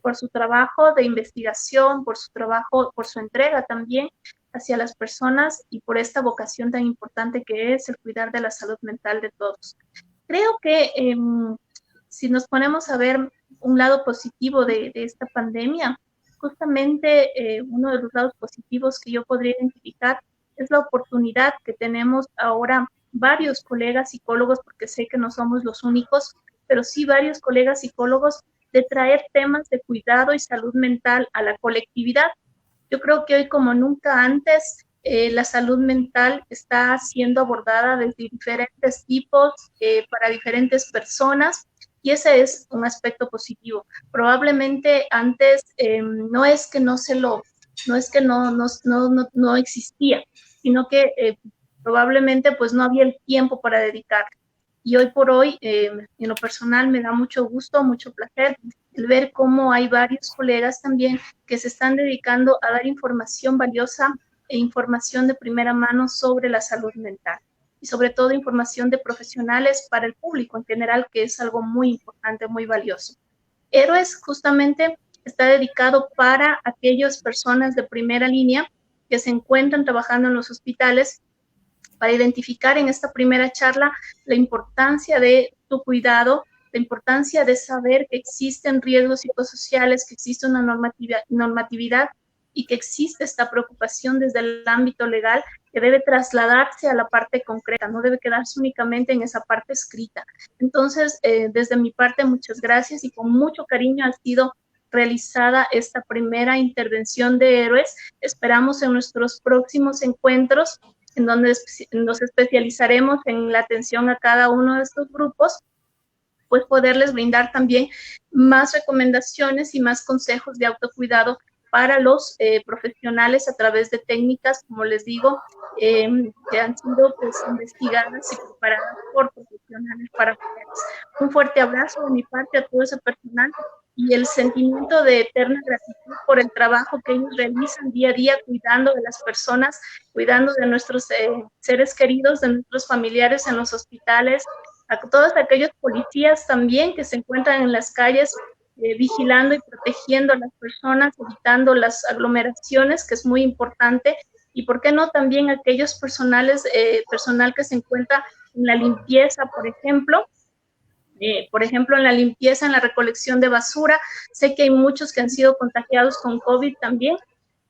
D: por su trabajo de investigación, por su trabajo, por su entrega también hacia las personas y por esta vocación tan importante que es el cuidar de la salud mental de todos. Creo que si nos ponemos a ver un lado positivo de esta pandemia, justamente uno de los lados positivos que yo podría identificar es la oportunidad que tenemos ahora varios colegas psicólogos, porque sé que no somos los únicos, pero sí varios colegas psicólogos, de traer temas de cuidado y salud mental a la colectividad. Yo creo que hoy como nunca antes la salud mental está siendo abordada desde diferentes tipos para diferentes personas y ese es un aspecto positivo. Probablemente antes no es que no existía, sino que probablemente pues no había el tiempo para dedicar. Y hoy por hoy, en lo personal, me da mucho gusto, mucho placer el ver cómo hay varios colegas también que se están dedicando a dar información valiosa información de primera mano sobre la salud mental y sobre todo información de profesionales para el público en general, que es algo muy importante, muy valioso. Héroes justamente está dedicado para aquellas personas de primera línea que se encuentran trabajando en los hospitales, para identificar en esta primera charla la importancia de tu cuidado, la importancia de saber que existen riesgos psicosociales, que existe una normatividad y que existe esta preocupación desde el ámbito legal que debe trasladarse a la parte concreta, no debe quedarse únicamente en esa parte escrita. Entonces, desde mi parte, muchas gracias y con mucho cariño ha sido realizada esta primera intervención de héroes. Esperamos en nuestros próximos encuentros en donde nos especializaremos en la atención a cada uno de estos grupos, pues poderles brindar también más recomendaciones y más consejos de autocuidado para los profesionales a través de técnicas, como les digo, que han sido pues, investigadas y preparadas por profesionales para ustedes. Un fuerte abrazo de mi parte a todo ese personal y el sentimiento de eterna gratitud por el trabajo que ellos realizan día a día cuidando de las personas, cuidando de nuestros seres queridos, de nuestros familiares en los hospitales, a todos aquellos policías también que se encuentran en las calles vigilando y protegiendo a las personas, evitando las aglomeraciones, que es muy importante, y por qué no también aquellos personal que se encuentra en la limpieza, por ejemplo, en la limpieza, en la recolección de basura. Sé que hay muchos que han sido contagiados con COVID también,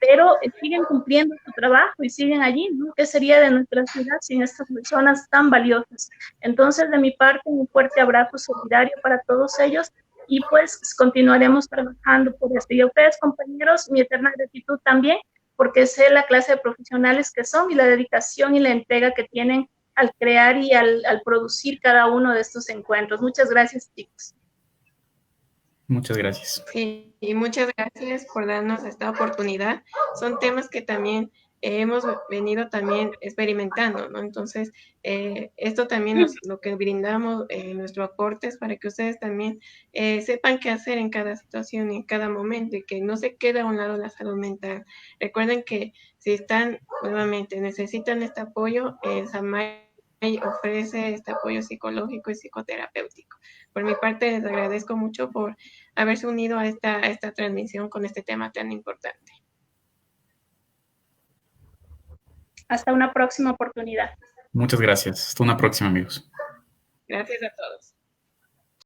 D: pero siguen cumpliendo su trabajo y siguen allí, ¿no? ¿Qué sería de nuestra ciudad sin estas personas tan valiosas? Entonces, de mi parte, un fuerte abrazo solidario para todos ellos y pues continuaremos trabajando por esto. Y a ustedes, compañeros, mi eterna gratitud también, porque sé la clase de profesionales que son y la dedicación y la entrega que tienen al crear y al producir cada uno de estos encuentros. Muchas gracias, chicos.
A: Muchas gracias.
C: Sí, y muchas gracias por darnos esta oportunidad. Son temas que también hemos venido también experimentando, ¿no? Entonces, esto también es lo que brindamos, nuestro aporte es para que ustedes también sepan qué hacer en cada situación y en cada momento y que no se quede a un lado la salud mental. Recuerden que si están, nuevamente, necesitan este apoyo, SAMAI ofrece este apoyo psicológico y psicoterapéutico. Por mi parte, les agradezco mucho por haberse unido a esta transmisión con este tema tan importante.
D: Hasta una próxima oportunidad.
A: Muchas gracias. Hasta una próxima, amigos.
C: Gracias a todos.